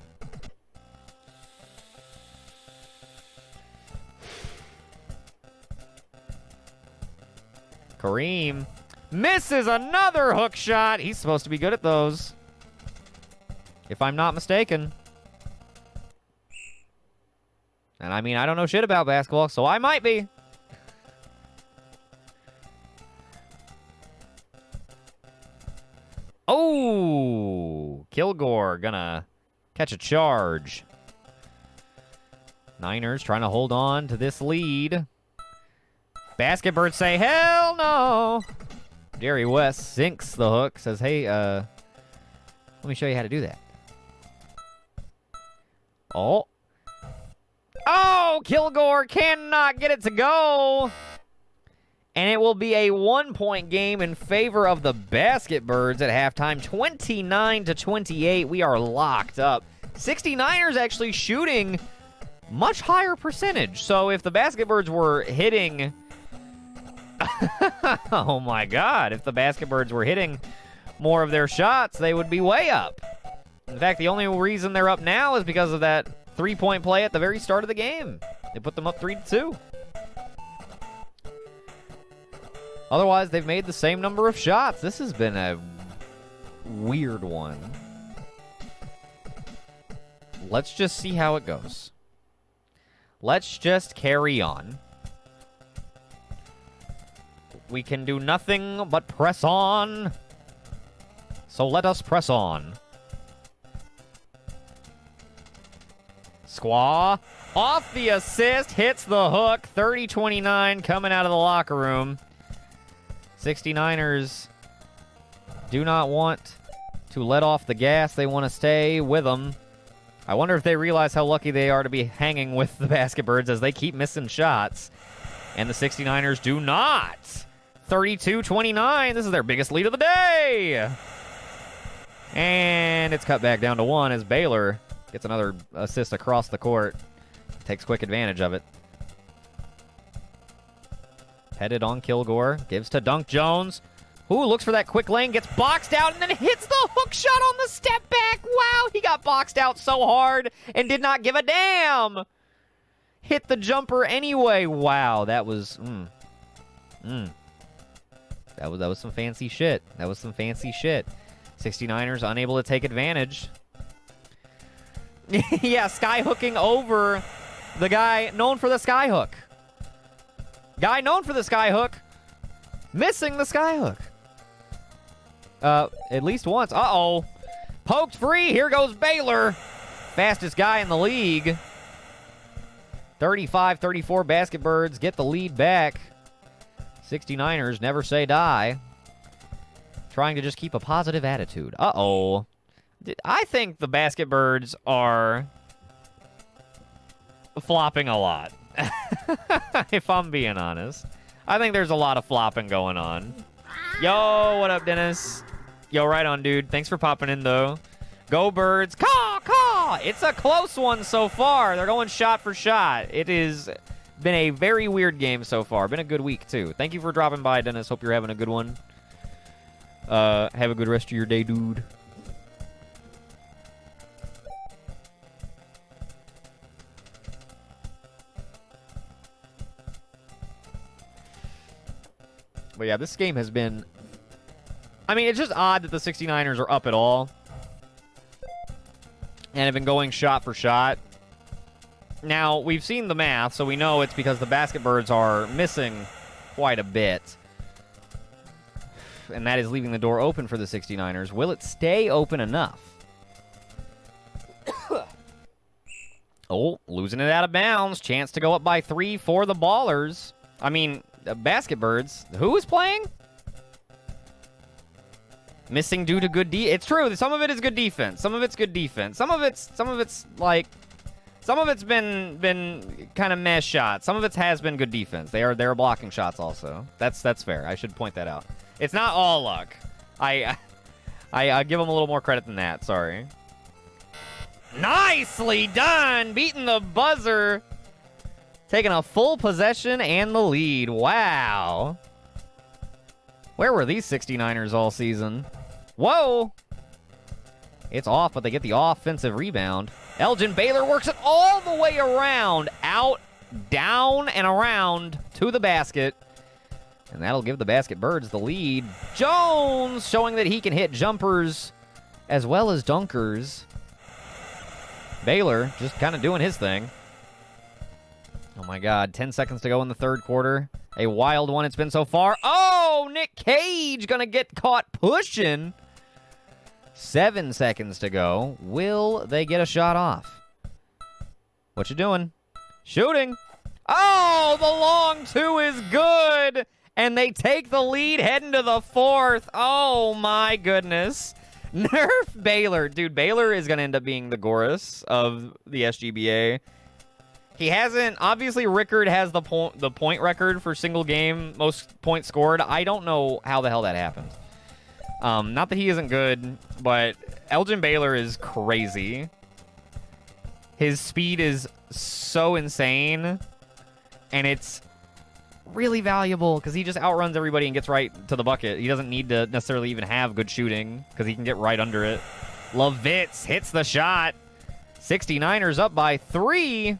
Kareem misses another hook shot. He's supposed to be good at those, if I'm not mistaken. And I mean, I don't know shit about basketball, so I might be. Oh, Kilgore gonna catch a charge. Niners trying to hold on to this lead. Basketbirds say, hell no. Jerry West sinks the hook, says, hey, let me show you how to do that. Oh, Kilgore cannot get it to go. And it will be a 1-point game in favor of the Basketbirds at halftime. 29-28. We are locked up. 69ers actually shooting much higher percentage. So if the Basketbirds were hitting... oh my God. If the Basketbirds were hitting more of their shots, they would be way up. In fact, the only reason they're up now is because of that 3-point play at the very start of the game. They put them up 3-2. Otherwise, they've made the same number of shots. This has been a weird one. Let's just see how it goes. Let's just carry on. We can do nothing but press on. So let us press on. Squaw off the assist, hits the hook. 30-29 coming out of the locker room. 69ers do not want to let off the gas. They want to stay with them. I wonder if they realize how lucky they are to be hanging with the Basketbirds as they keep missing shots. And the 69ers do not. 32-29. This is their biggest lead of the day. And it's cut back down to 1 as Baylor Gets another assist across the court. Takes quick advantage of it. Headed on Kilgore. Gives to Dunk Jones. Who looks for that quick lane, gets boxed out, and then hits the hook shot on the step back. Wow, he got boxed out so hard and did not give a damn. Hit the jumper anyway. Wow, that was... That was some fancy shit. That was some fancy shit. 69ers unable to take advantage. Yeah, sky hooking over the guy known for the sky hook. Guy known for the sky hook. Missing the sky hook. At least once. Uh-oh. Poked free. Here goes Baylor. Fastest guy in the league. 35-34 Basketbirds get the lead back. 69ers never say die. Trying to just keep a positive attitude. Uh-oh. I think the Basketbirds are flopping a lot. If I'm being honest. I think there's a lot of flopping going on. Yo, what up, Dennis? Yo, right on, dude. Thanks for popping in, though. Go Birds. Caw, caw! It's a close one so far. They're going shot for shot. It has been a very weird game so far. Been a good week, too. Thank you for dropping by, Dennis. Hope you're having a good one. Have a good rest of your day, dude. But yeah, this game has been... I mean, it's just odd that the 69ers are up at all. And have been going shot for shot. Now, we've seen the math, so we know it's because the Basketbirds are missing quite a bit. And that is leaving the door open for the 69ers. Will it stay open enough? Oh, losing it out of bounds. Chance to go up by 3 for the Ballers. I mean... Basketbirds. Who is playing? Missing due to good It's true. Some of it is good defense. Some of it's good defense. Some of it's like some of it's been kind of mess shots. Some of it has been good defense. They're blocking shots also. That's fair. I should point that out. It's not all luck. I give them a little more credit than that. Sorry. Nicely done. Beating the buzzer. Taking a full possession and the lead. Wow. Where were these 69ers all season? Whoa. It's off, but they get the offensive rebound. Elgin Baylor works it all the way around. Out, down, and around to the basket. And that'll give the Basketbirds the lead. Jones showing that he can hit jumpers as well as dunkers. Baylor just kind of doing his thing. Oh, my God. 10 seconds to go in the third quarter. A wild one it's been so far. Oh, Nick Cage going to get caught pushing. 7 seconds to go. Will they get a shot off? What you doing? Shooting. Oh, the long two is good. And they take the lead heading to the fourth. Oh, my goodness. Nerf Baylor. Dude, Baylor is going to end up being the Gorus of the SGBA. He hasn't... Obviously, Rickard has the point record for single game, most points scored. I don't know how the hell that happened. Not that he isn't good, but Elgin Baylor is crazy. His speed is so insane, and it's really valuable because he just outruns everybody and gets right to the bucket. He doesn't need to necessarily even have good shooting because he can get right under it. Lovitz hits the shot. 69ers up by 3.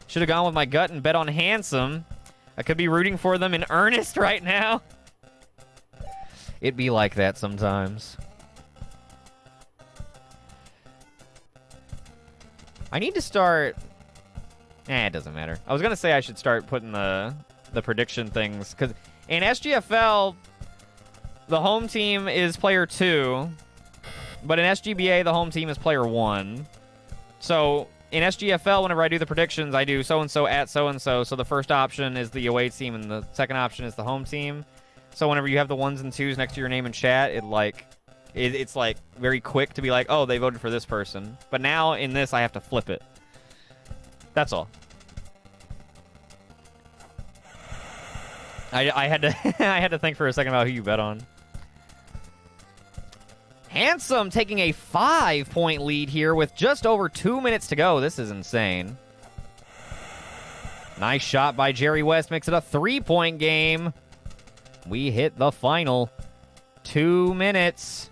Should have gone with my gut and bet on Handsome. I could be rooting for them in earnest right now. It be like that sometimes. I need to start... it doesn't matter. I was going to say I should start putting the prediction things. Because in SGFL, the home team is player 2. But in SGBA, the home team is player 1. So... in SGFL, whenever I do the predictions, I do so-and-so at so-and-so. So the first option is the away team, and the second option is the home team. So whenever you have the 1s and 2s next to your name in chat, it's like very quick to be like, oh, they voted for this person. But now in this, I have to flip it. That's all. I had to I had to think for a second about who you bet on. Handsome taking a 5-point lead here with just over 2 minutes to go. This is insane. Nice shot by Jerry West. Makes it a 3-point game. We hit the final 2 minutes.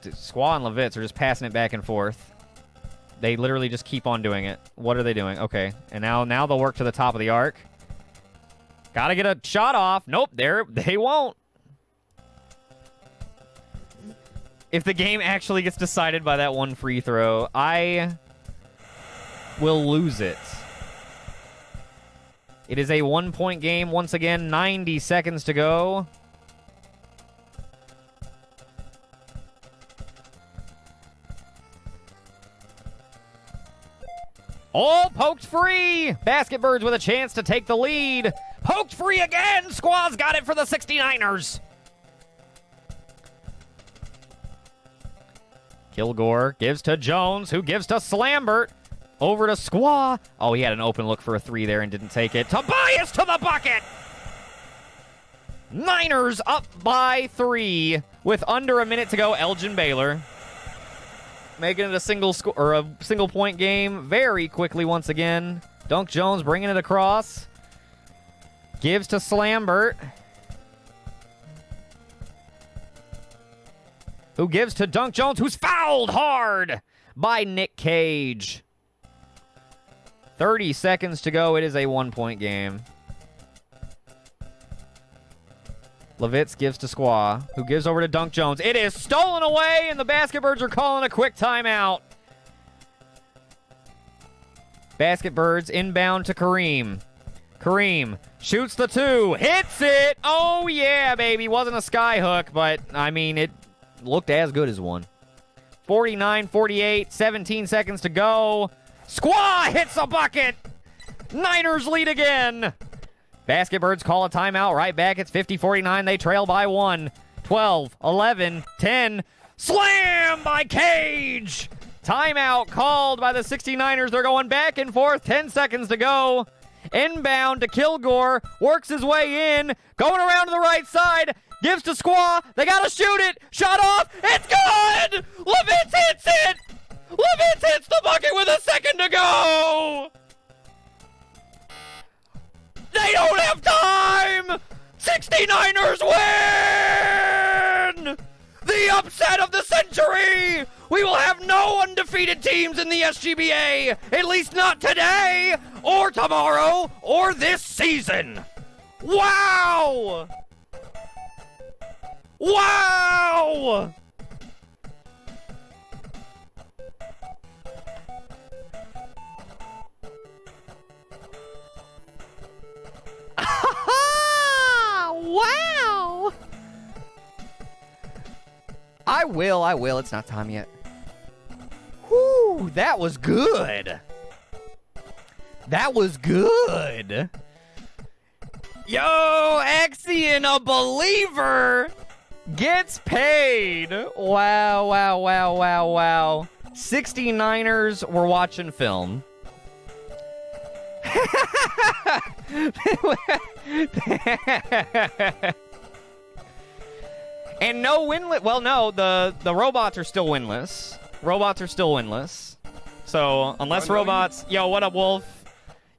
Squaw and Levitz are just passing it back and forth. They literally just keep on doing it. What are they doing? Okay. And now they'll work to the top of the arc. Gotta get a shot off. Nope, they won't. If the game actually gets decided by that one free throw, I will lose it. It is a 1-point game. Once again, 90 seconds to go. Oh, poked free! Basketbirds with a chance to take the lead. Poked free again! Squaw's got it for the 69ers. Kilgore gives to Jones, who gives to Slambert. Over to Squaw. Oh, he had an open look for a 3 there and didn't take it. Tobias to the bucket! Niners up by 3 with under a minute to go. Elgin Baylor making it a single point game very quickly once again. Dunk Jones bringing it across. Gives to Slambert. Who gives to Dunk Jones, who's fouled hard by Nick Cage. 30 seconds to go. It is a 1-point game. Levitz gives to Squaw, who gives over to Dunk Jones. It is stolen away, and the Basketbirds are calling a quick timeout. Basketbirds inbound to Kareem. Kareem shoots the 2, hits it. Oh, yeah, baby. Wasn't a sky hook, but, I mean, it looked as good as one. 49-48, 17 seconds to go. Squaw hits a bucket. Niners lead again. Basketbirds call a timeout right back. It's 50-49. They trail by 1. 12, 11, 10. Slam by Cage. Timeout called by the 69ers. They're going back and forth. 10 seconds to go. Inbound to Kilgore. Works his way in. Going around to the right side. Gives to Squaw. They got to shoot it. Shot off. It's good. Levitz hits it. Levitz hits the bucket with a second to go. They don't have time! 69ers win! The upset of the century! We will have no undefeated teams in the SGBA, at least not today, or tomorrow, or this season. Wow! Wow! Wow! I will. It's not time yet. Whew, that was good. That was good. Yo, Axion, a believer, gets paid. Wow. 69ers were watching film. And no winless. Well, no, the robots are still winless. Robots are still winless. So unless robots, yo, what up, Wolf?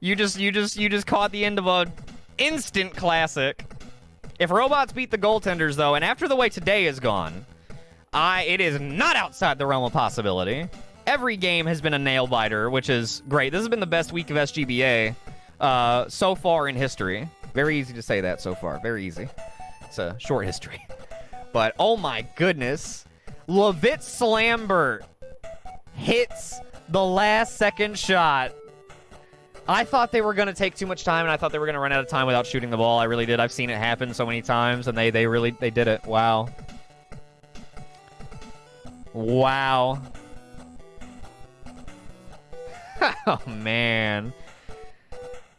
You just caught the end of a instant classic. If robots beat the goaltenders though, and after the way today is gone, it is not outside the realm of possibility. Every game has been a nail biter, which is great. This has been the best week of SGBA so far in history. Very easy to say that so far. Very easy. It's a short history. But, oh my goodness. Levitz Slambert hits the last second shot. I thought they were going to take too much time, and I thought they were going to run out of time without shooting the ball. I really did. I've seen it happen so many times, and they did it. Wow. Wow. Oh, man.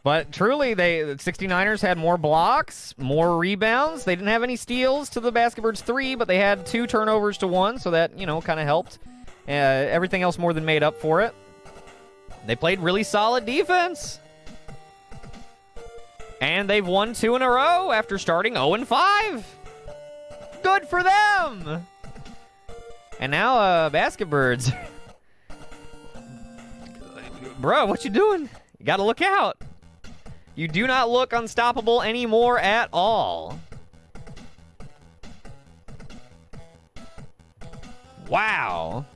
But truly, the 69ers had more blocks, more rebounds. They didn't have any steals to the Basketbirds 3, but they had 2 turnovers to 1, so that, kind of helped. Everything else more than made up for it. They played really solid defense. And they've won 2 in a row after starting 0-5. Good Good for them! And now, Basket Birds. Bro, what you doing? You gotta look out. You do not look unstoppable anymore at all. Wow.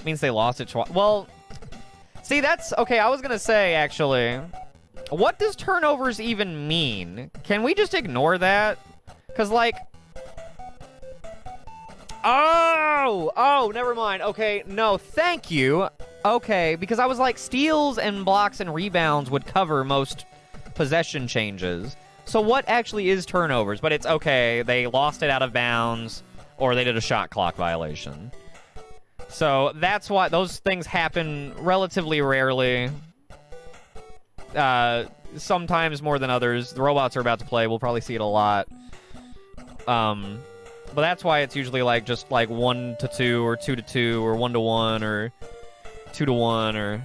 Means they lost it twice. Well, see, that's... Okay, I was gonna say, actually... What does turnovers even mean? Can we just ignore that? Because, like... Oh, never mind. Okay, no, thank you. Okay, because I was like, steals and blocks and rebounds would cover most possession changes. So what actually is turnovers? But it's okay, they lost it out of bounds, or they did a shot clock violation. So that's why those things happen relatively rarely. Sometimes more than others. The robots are about to play. We'll probably see it a lot. But that's why it's usually like just like 1-2 or 2-2 or 1-1 or 2-1 or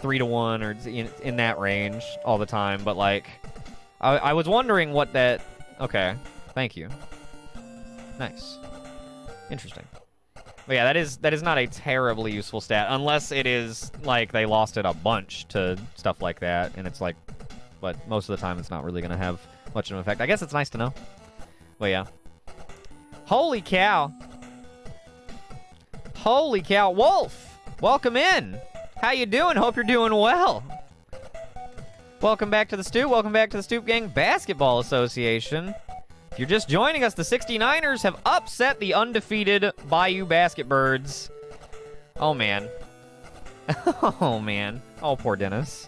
3-1 or in that range all the time. But like, I was wondering what that... Okay, thank you. Nice. Interesting. But yeah, that is not a terribly useful stat, unless it is like they lost it a bunch to stuff like that, and it's like, but most of the time it's not really going to have much of an effect. I guess it's nice to know. But yeah. Holy cow. Holy cow. Wolf, welcome in. How you doing? Hope you're doing well. Welcome back to the Stoop. Welcome back to the Stoop Gang Basketball Association. If you're just joining us, the 69ers have upset the undefeated Bayou Basket Birds. Oh, man. Oh, man. Oh, poor Dennis.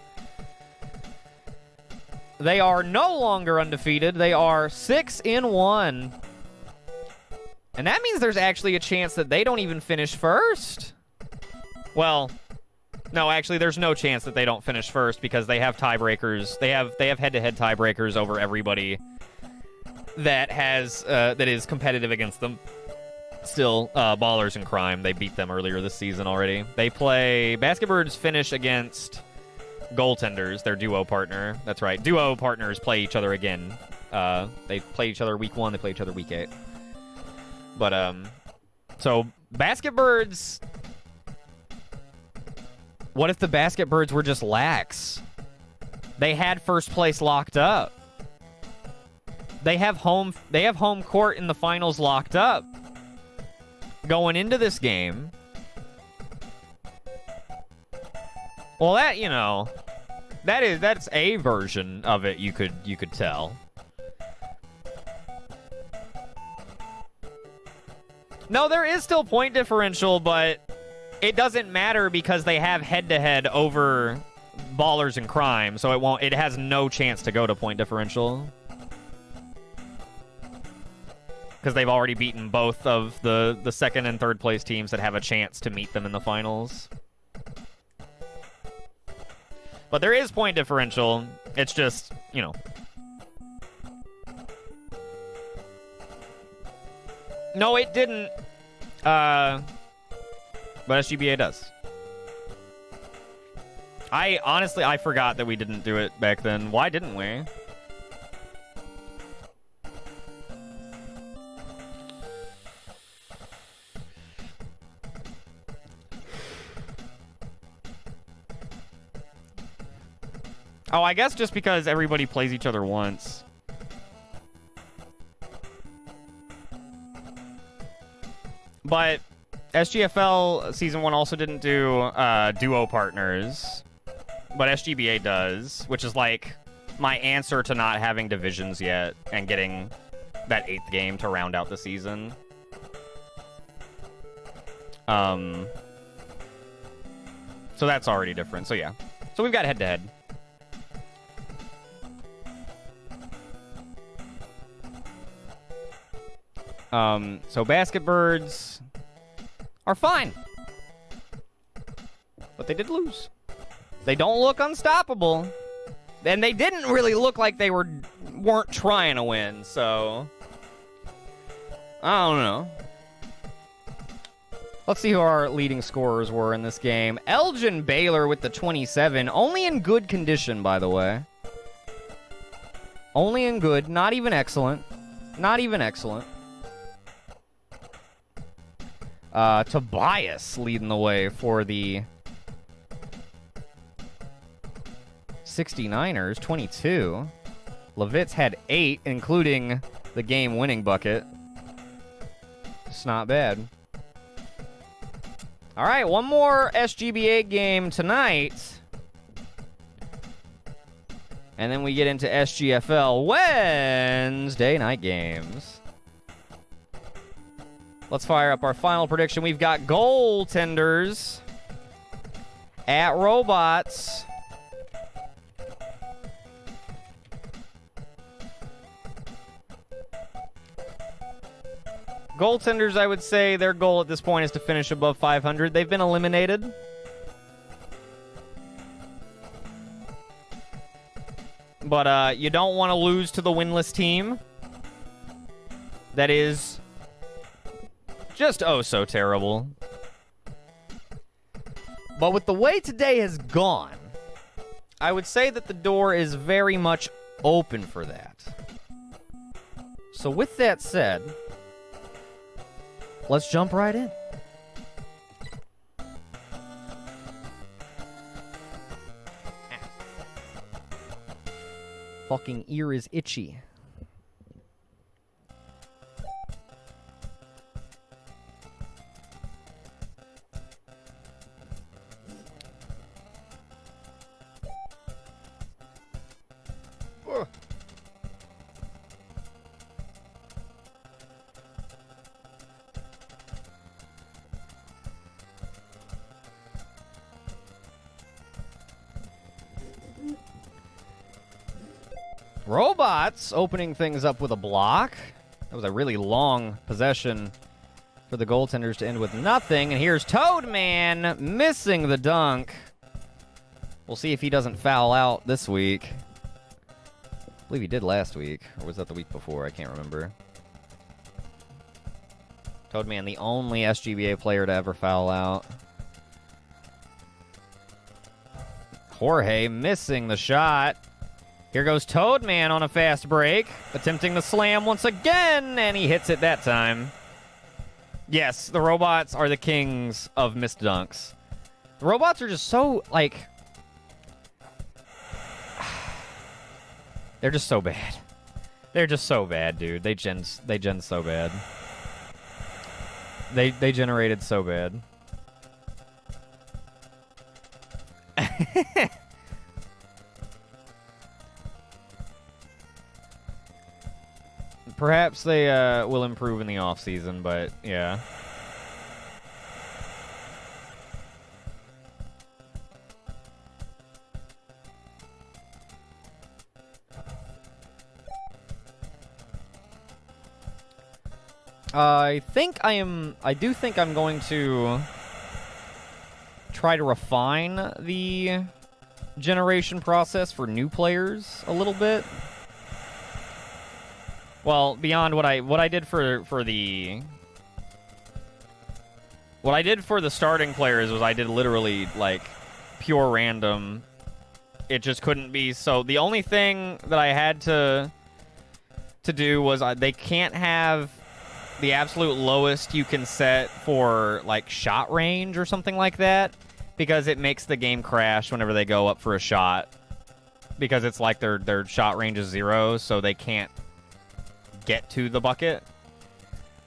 They are no longer undefeated. They are 6-1. And that means there's actually a chance that they don't even finish first. Well, no, actually, there's no chance that they don't finish first because they have tiebreakers. They have head-to-head tiebreakers over everybody that has that is competitive against them. Still, Ballers in Crime. They beat them earlier this season already. They play... Basket Birds finish against Goaltenders, their duo partner. That's right. Duo partners play each other again. They play each other week 1. They play each other week 8. But, so, Basket Birds... What if the Basket Birds were just lax? They had first place locked up. They have home court in the finals locked up. Going into this game. Well, that, you know, that's a version of it you could tell. No, there is still point differential, but it doesn't matter because they have head-to-head over Ballers in Crime, so it has no chance to go to point differential. Because they've already beaten both of the second and third place teams that have a chance to meet them in the finals. But there is point differential. It's just, you know. No, it didn't. But SGBA does. I forgot that we didn't do it back then. Why didn't we? Oh, I guess just because everybody plays each other once. But SGFL Season 1 also didn't do duo partners. But SGBA does, which is like my answer to not having divisions yet and getting that 8th game to round out the season. So that's already different. So yeah. So we've got head-to-head. So Basket Birds are fine. But they did lose. They don't look unstoppable. And they didn't really look like they weren't trying to win, so I don't know. Let's see who our leading scorers were in this game. Elgin Baylor with the 27, only in good condition, by the way. Only in good, not even excellent. Not even excellent. Tobias leading the way for the 69ers, 22. Levitz had 8, including the game-winning bucket. It's not bad. All right, one more SGBA game tonight. And then we get into SGFL Wednesday night games. Let's fire up our final prediction. We've got goaltenders at Robots. Goaltenders, I would say their goal at this point is to finish above 500. They've been eliminated. But you don't want to lose to the winless team. That is just oh so terrible. But with the way today has gone, I would say that the door is very much open for that. So with that said, let's jump right in. Fucking ear is itchy. Ugh. Robots opening things up with a block. That was a really long possession for the goaltenders to end with nothing. And here's Toadman missing the dunk. We'll see if he doesn't foul out this week. I believe he did last week. Or was that the week before? I can't remember. Toadman, the only SGBA player to ever foul out. Jorge missing the shot. Here goes Toadman on a fast break, attempting the slam once again, and he hits it that time. Yes, the Robots are the kings of missed dunks. The Robots are just so, like... They're just so bad. They're just so bad, dude. They gen so bad. They generated so bad. Perhaps they will improve in the offseason, but yeah. I do think I'm going to try to refine the generation process for new players a little bit. Well, beyond what I did for the starting players was I did literally like pure random. It just couldn't be so. The only thing that I had to do was they can't have the absolute lowest you can set for like shot range or something like that, because it makes the game crash whenever they go up for a shot, because it's like their shot range is 0, so they can't get to the bucket.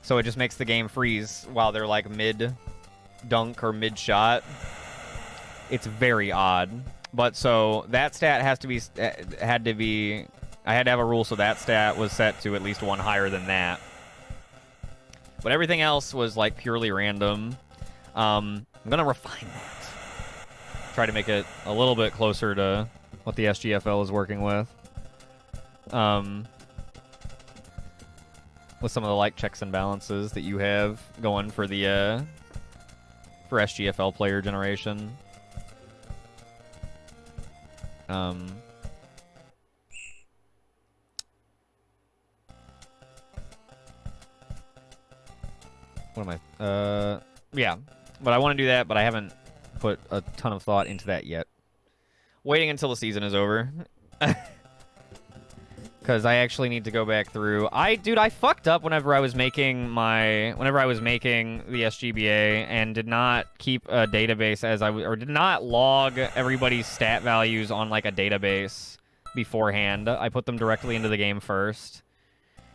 So it just makes the game freeze while they're like mid dunk or mid shot. It's very odd. But so that stat I had to have a rule so that stat was set to at least one higher than that. But everything else was like purely random. I'm gonna refine that. Try to make it a little bit closer to what the SGFL is working with. With some of the like checks and balances that you have going for the for SGFL player generation. What am I? Yeah, but I want to do that, but I haven't put a ton of thought into that yet. Waiting until the season is over. because I actually need to go back through. Dude, I fucked up whenever I was making the SGBA and did not keep a database or did not log everybody's stat values on like a database beforehand. I put them directly into the game first.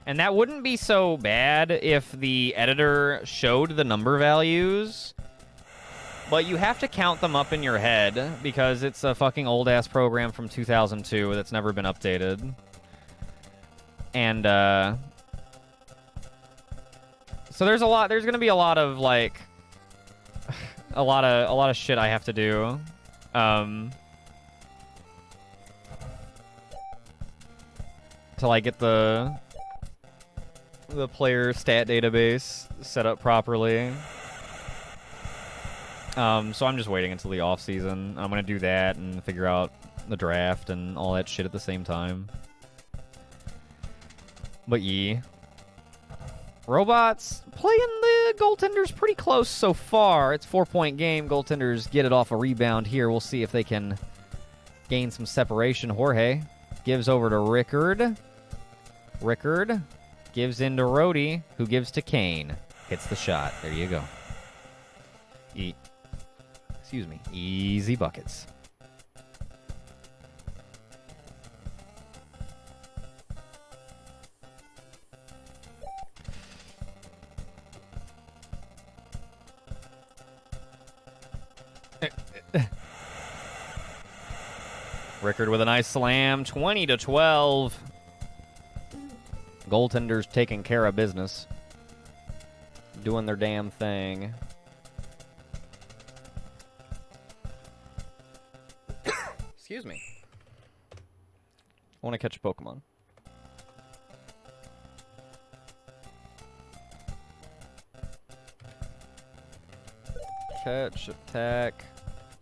And that wouldn't be so bad if the editor showed the number values, but you have to count them up in your head because it's a fucking old-ass program from 2002 that's never been updated. And, so there's gonna be a lot of, like, a lot of shit I have to do. To, like, get the player stat database set up properly. So I'm just waiting until the off season. I'm gonna do that and figure out the draft and all that shit at the same time. But Robots playing the goaltenders pretty close so far. It's a 4-point game. Goaltenders get it off a rebound here. We'll see if they can gain some separation. Jorge gives over to Rickard. Rickard gives into Rhodey, who gives to Kane. Hits the shot. There you go. Excuse me. Easy buckets. Rickard with a nice slam. 20-12. Goaltenders taking care of business. Doing their damn thing. Excuse me. I want to catch a Pokemon. Catch, attack,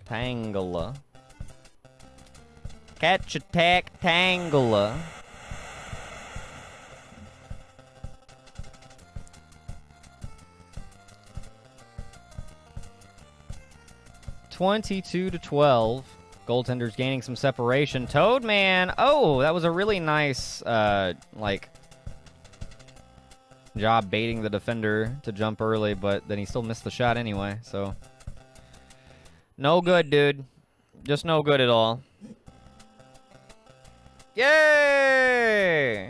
Tangela. Catch, attack, Tangela. (22-12). Goaltenders gaining some separation. Toadman. Oh, that was a really nice, like, job baiting the defender to jump early, but then he still missed the shot anyway, so. No good, dude. Just no good at all. Yay!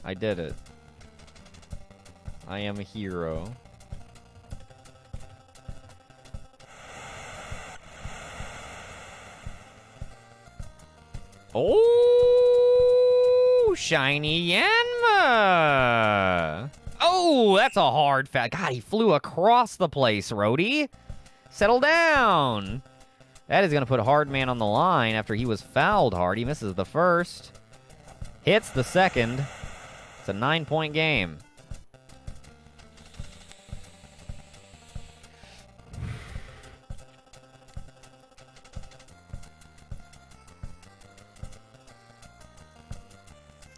I did it. I am a hero. Oh, shiny Yanma. Oh, that's a hard foul. God, he flew across the place, Rhodey. Settle down. That is going to put Hardman on the line after he was fouled hard. He misses the first. Hits the second. It's a 9-point game.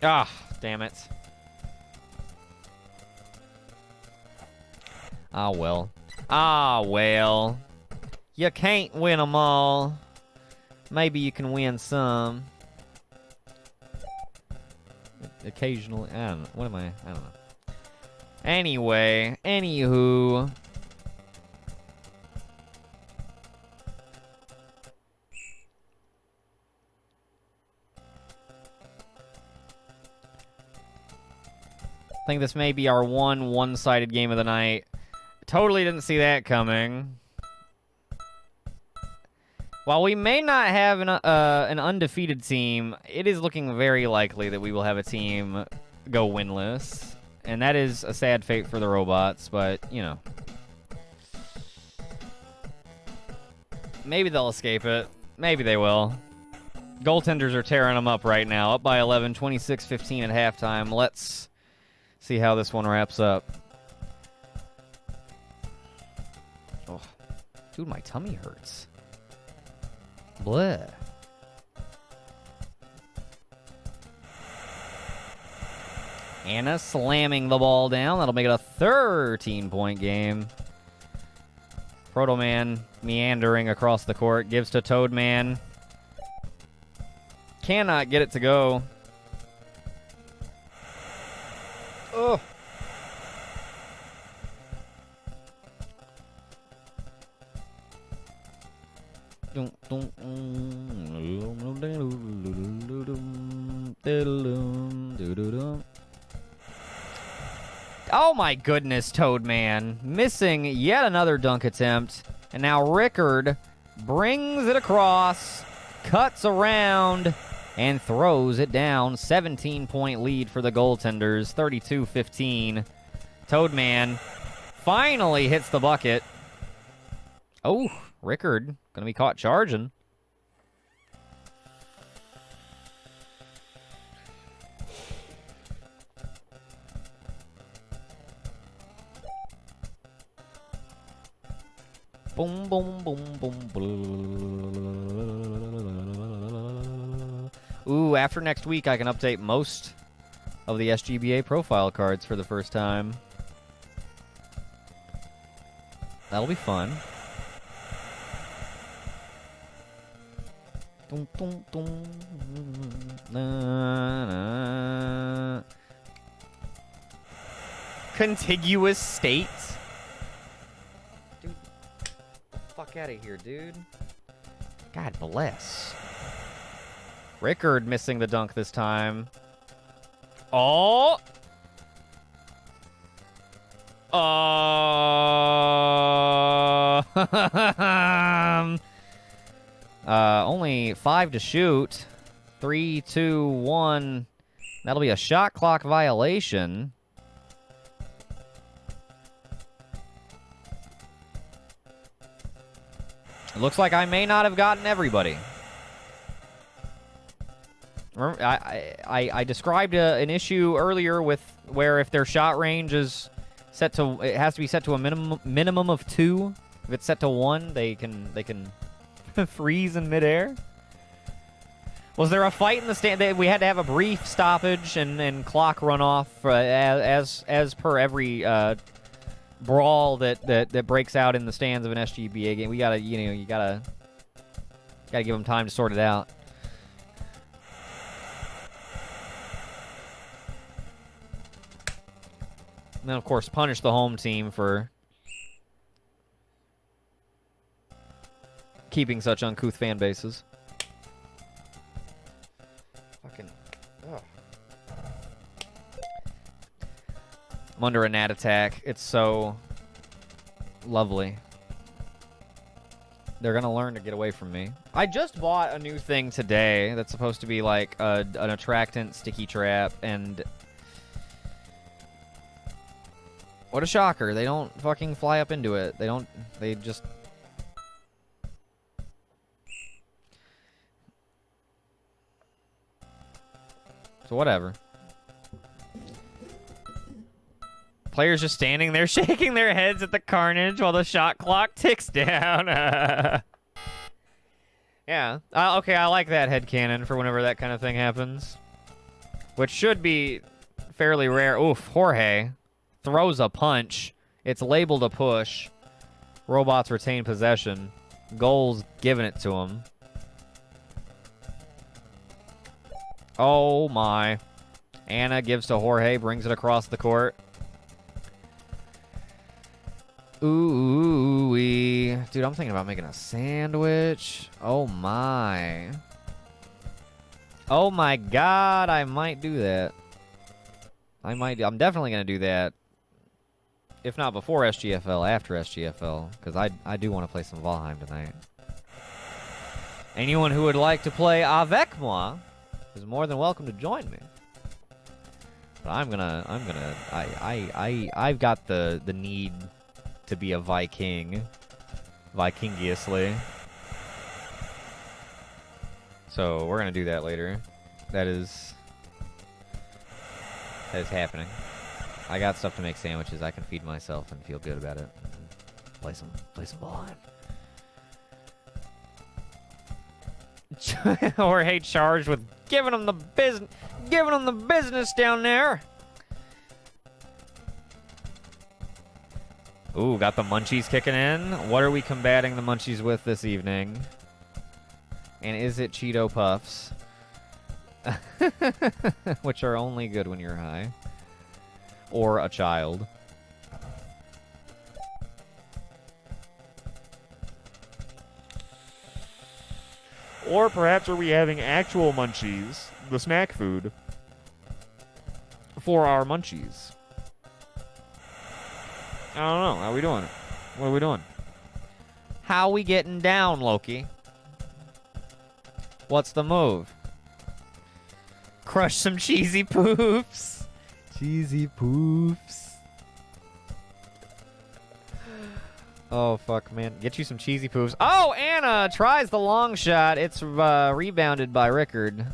Ah, damn it. Ah, well. Ah, well. You can't win them all. Maybe you can win some. Occasionally. I don't know. What am I? I don't know. Anyway. Anywho. I think this may be our one-sided game of the night. Totally didn't see that coming. While we may not have an undefeated team, it is looking very likely that we will have a team go winless. And that is a sad fate for the robots, but, you know. Maybe they'll escape it. Maybe they will. Goaltenders are tearing them up right now. Up by 11, 26-15 at halftime. Let's see how this one wraps up. Oh, dude, my tummy hurts. Bleh. Anna slamming the ball down. That'll make it a 13-point game. Proto Man meandering across the court. Gives to Toad Man. Cannot get it to go. Ugh. Oh my goodness, Toad Man. Missing yet another dunk attempt. And now Rickard brings it across, cuts around, and throws it down. 17-point lead for the goaltenders, 32-15. Toad Man finally hits the bucket. Oh, Rickard gonna be caught charging. Boom, boom, boom, boom, boom. Ooh, after next week, I can update most of the SGBA profile cards for the first time. That'll be fun. Dum, dum, dum. Na, na. Contiguous states. Dude, fuck out of here, dude. God bless. Rickard missing the dunk this time. Oh! Only 5 to shoot. 3, 2, 1. That'll be a shot clock violation. It looks like I may not have gotten everybody. Remember, I described an issue earlier with where if their shot range is set to, it has to be set to a minimum of 2. If it's set to 1, they can freeze in midair. Was there a fight in the stand? We had to have a brief stoppage and clock runoff as per every brawl that breaks out in the stands of an SGBA game. We gotta, you gotta give them time to sort it out. And then, of course, punish the home team for keeping such uncouth fan bases. Fucking. Ugh. I'm under a gnat attack. It's so lovely. They're gonna learn to get away from me. I just bought a new thing today that's supposed to be like an attractant sticky trap, and what a shocker. They don't fucking fly up into it. They just... So whatever. Players just standing there shaking their heads at the carnage while the shot clock ticks down. Yeah. Okay, I like that headcanon for whenever that kind of thing happens. Which should be fairly rare. Oof, Jorge throws a punch. It's labeled a push. Robots retain possession. Goals giving it to him. Oh my. Anna gives to Jorge, brings it across the court. Ooh-wee. Dude, I'm thinking about making a sandwich. Oh my. Oh my god, I might do that. I'm definitely going to do that. If not before SGFL, after SGFL. Because I do want to play some Valheim tonight. Anyone who would like to play avec moi is more than welcome to join me. But I've got the need to be a Viking. Vikingiously. So we're gonna do that later. That is happening. I got stuff to make sandwiches. I can feed myself and feel good about it. Play some Valheim. Jorge charged with giving them the business down there. Ooh, got the munchies kicking in. What are we combating the munchies with this evening? And is it Cheeto Puffs? Which are only good when you're high. Or a child. Or perhaps are we having actual munchies, the snack food, for our munchies? I don't know. How are we doing? What are we doing? How we getting down, Loki? What's the move? Crush some cheesy poofs. Cheesy poofs. Oh, fuck, man. Get you some cheesy poofs. Oh, Anna tries the long shot. It's rebounded by Rickard.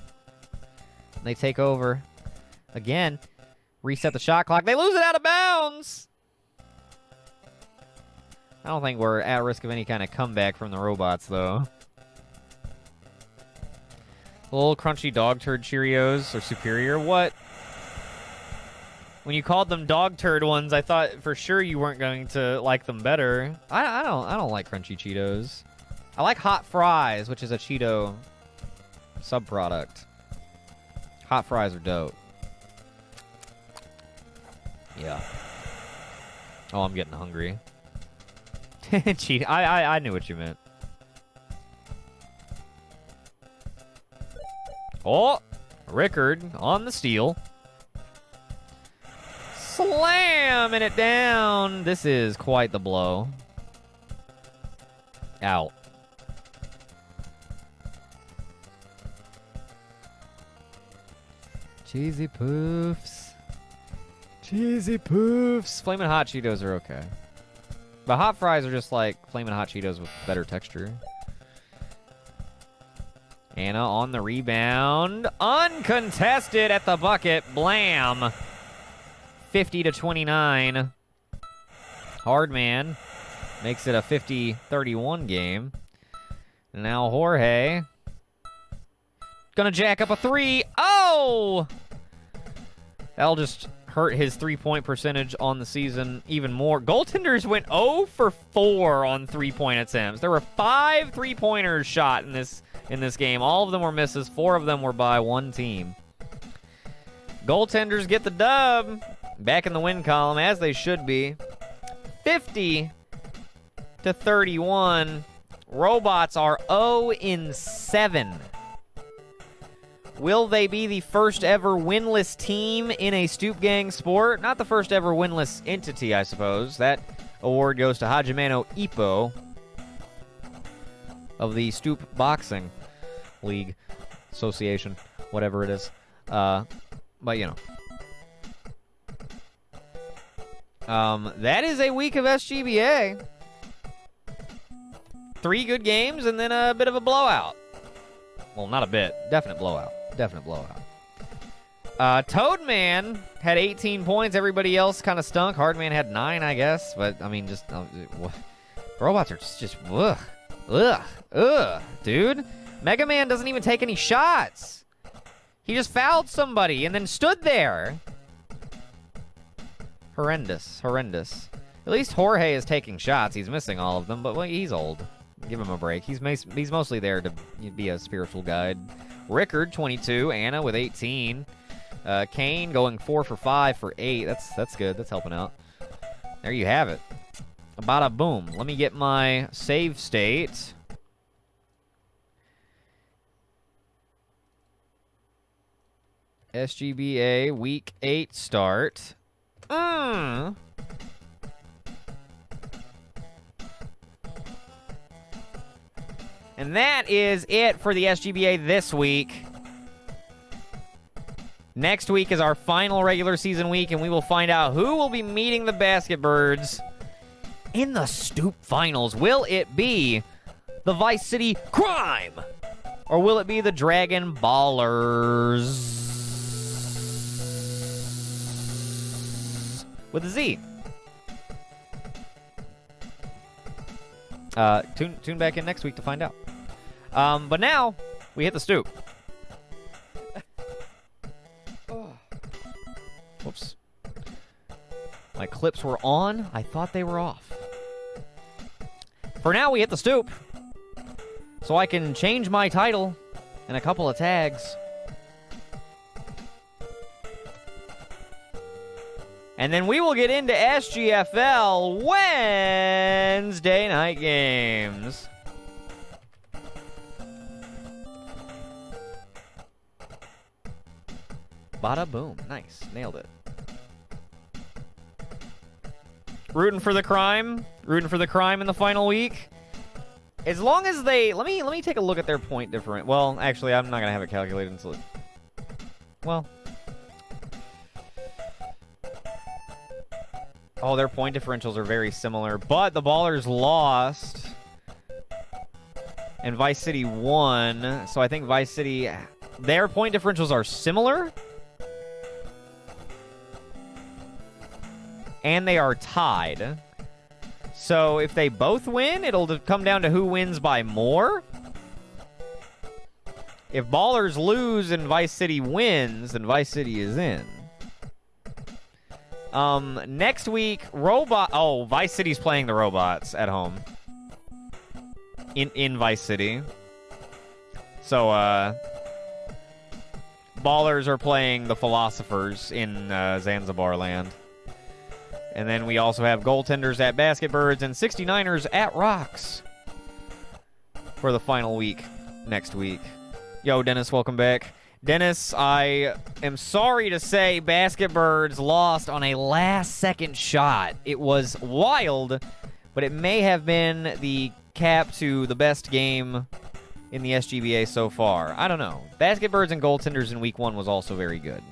They take over. Again. Reset the shot clock. They lose it out of bounds. I don't think we're at risk of any kind of comeback from the robots, though. Little crunchy dog turd Cheerios are superior. What? When you called them dog turd ones, I thought for sure you weren't going to like them better. I don't like crunchy Cheetos. I like hot fries, which is a Cheeto subproduct. Hot fries are dope. Yeah. Oh, I'm getting hungry. Cheat. I knew what you meant. Oh, Rickard on the steal. Slamming it down. This is quite the blow. Out. Cheesy poofs. Cheesy poofs. Flamin' Hot Cheetos are okay. But hot fries are just like Flamin' Hot Cheetos with better texture. Anna on the rebound. Uncontested at the bucket. Blam. 50-29. Hardman makes it a 50-31 game. Now Jorge. Gonna jack up a three. Oh! That'll just hurt his three-point percentage on the season even more. Goaltenders went 0 for 4 on three-point attempts. There were 5 three-pointers shot in this game. All of them were misses. 4 of them were by one team. Goaltenders get the dub. Back in the win column, as they should be. 50-31. Robots are 0-7. Will they be the first ever winless team in a Stoop Gang sport? Not the first ever winless entity, I suppose. That award goes to Hajimano Ippo of the Stoop Boxing League Association, whatever it is. But, you know. That is a week of SGBA. 3 good games and then a bit of a blowout. Well, not a bit. Definite blowout. Definite blowout. Toadman had 18 points. Everybody else kind of stunk. Hardman had 9, I guess. But, I mean, just... robots are just ugh. Ugh. Dude. Mega Man doesn't even take any shots. He just fouled somebody and then stood there. Horrendous. At least Jorge is taking shots. He's missing all of them, but well, he's old. Give him a break. He's mostly there to be a spiritual guide. Rickard, 22. Anna with 18. Kane going 4 for 5 for 8. That's good. That's helping out. There you have it. Bada boom. Let me get my save state. SGBA Week 8 start. And that is it for the SGBA this week. Next week is our final regular season week, and we will find out who will be meeting the Basket Birds in the Stoop Finals. Will it be the Vice City Crime? Or will it be the Dragon Ballers? With a Z. Tune back in next week to find out. But now, we hit the Stoop. Whoops. My clips were on. I thought they were off. for now, we hit the stoop. So I can change my title and a couple of tags. And then we will get into SGFL Wednesday night games. Bada boom. Nice. Nailed it. Rooting for the crime. Rooting for the crime in the final week. As long as they... Let me take a look at their point difference. Well, actually, I'm not going to have it calculated until... Well... Oh, their point differentials are very similar, but the Ballers lost, and Vice City won, so I think Vice City, their point differentials are similar, and they are tied. So if they both win, it'll come down to who wins by more. If Ballers lose and Vice City wins, then Vice City is in. Next week, Vice City's playing the Robots at home. In Vice City. So, Ballers are playing the Philosophers in, Zanzibar land. And then we also have Goaltenders at Basketbirds and 69ers at Rocks for the final week next week. Yo, Dennis, welcome back. Dennis, I am sorry to say Basketbirds lost on a last-second shot. It was wild, but it may have been the cap to the best game in the SGBA so far. I don't know. Basketbirds and Goaltenders in Week 1 was also very good.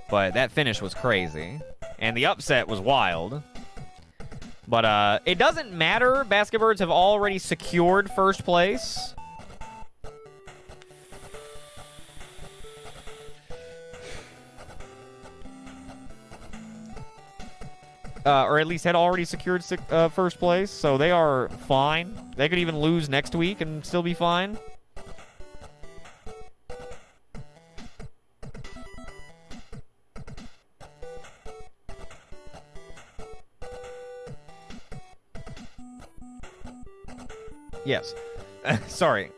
But that finish was crazy. And the upset was wild. But it doesn't matter. Basketbirds have already secured first place. Or at least had already secured first place, so they are fine. They could even lose next week and still be fine. Yes. Sorry.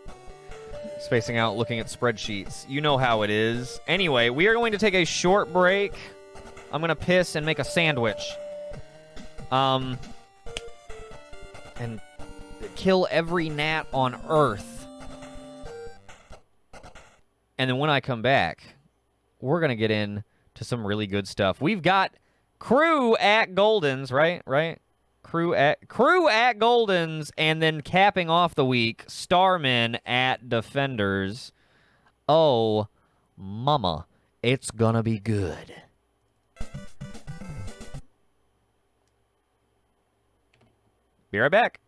Spacing out, looking at spreadsheets. You know how it is. Anyway, we are going to take a short break. I'm going to piss and make a sandwich. And kill every gnat on Earth. And then when I come back, we're going to get into some really good stuff. We've got Crew at Golden's, right? Crew at Golden's, and then capping off the week, Starmen at Defenders. Oh, mama, it's gonna be good. Be right back.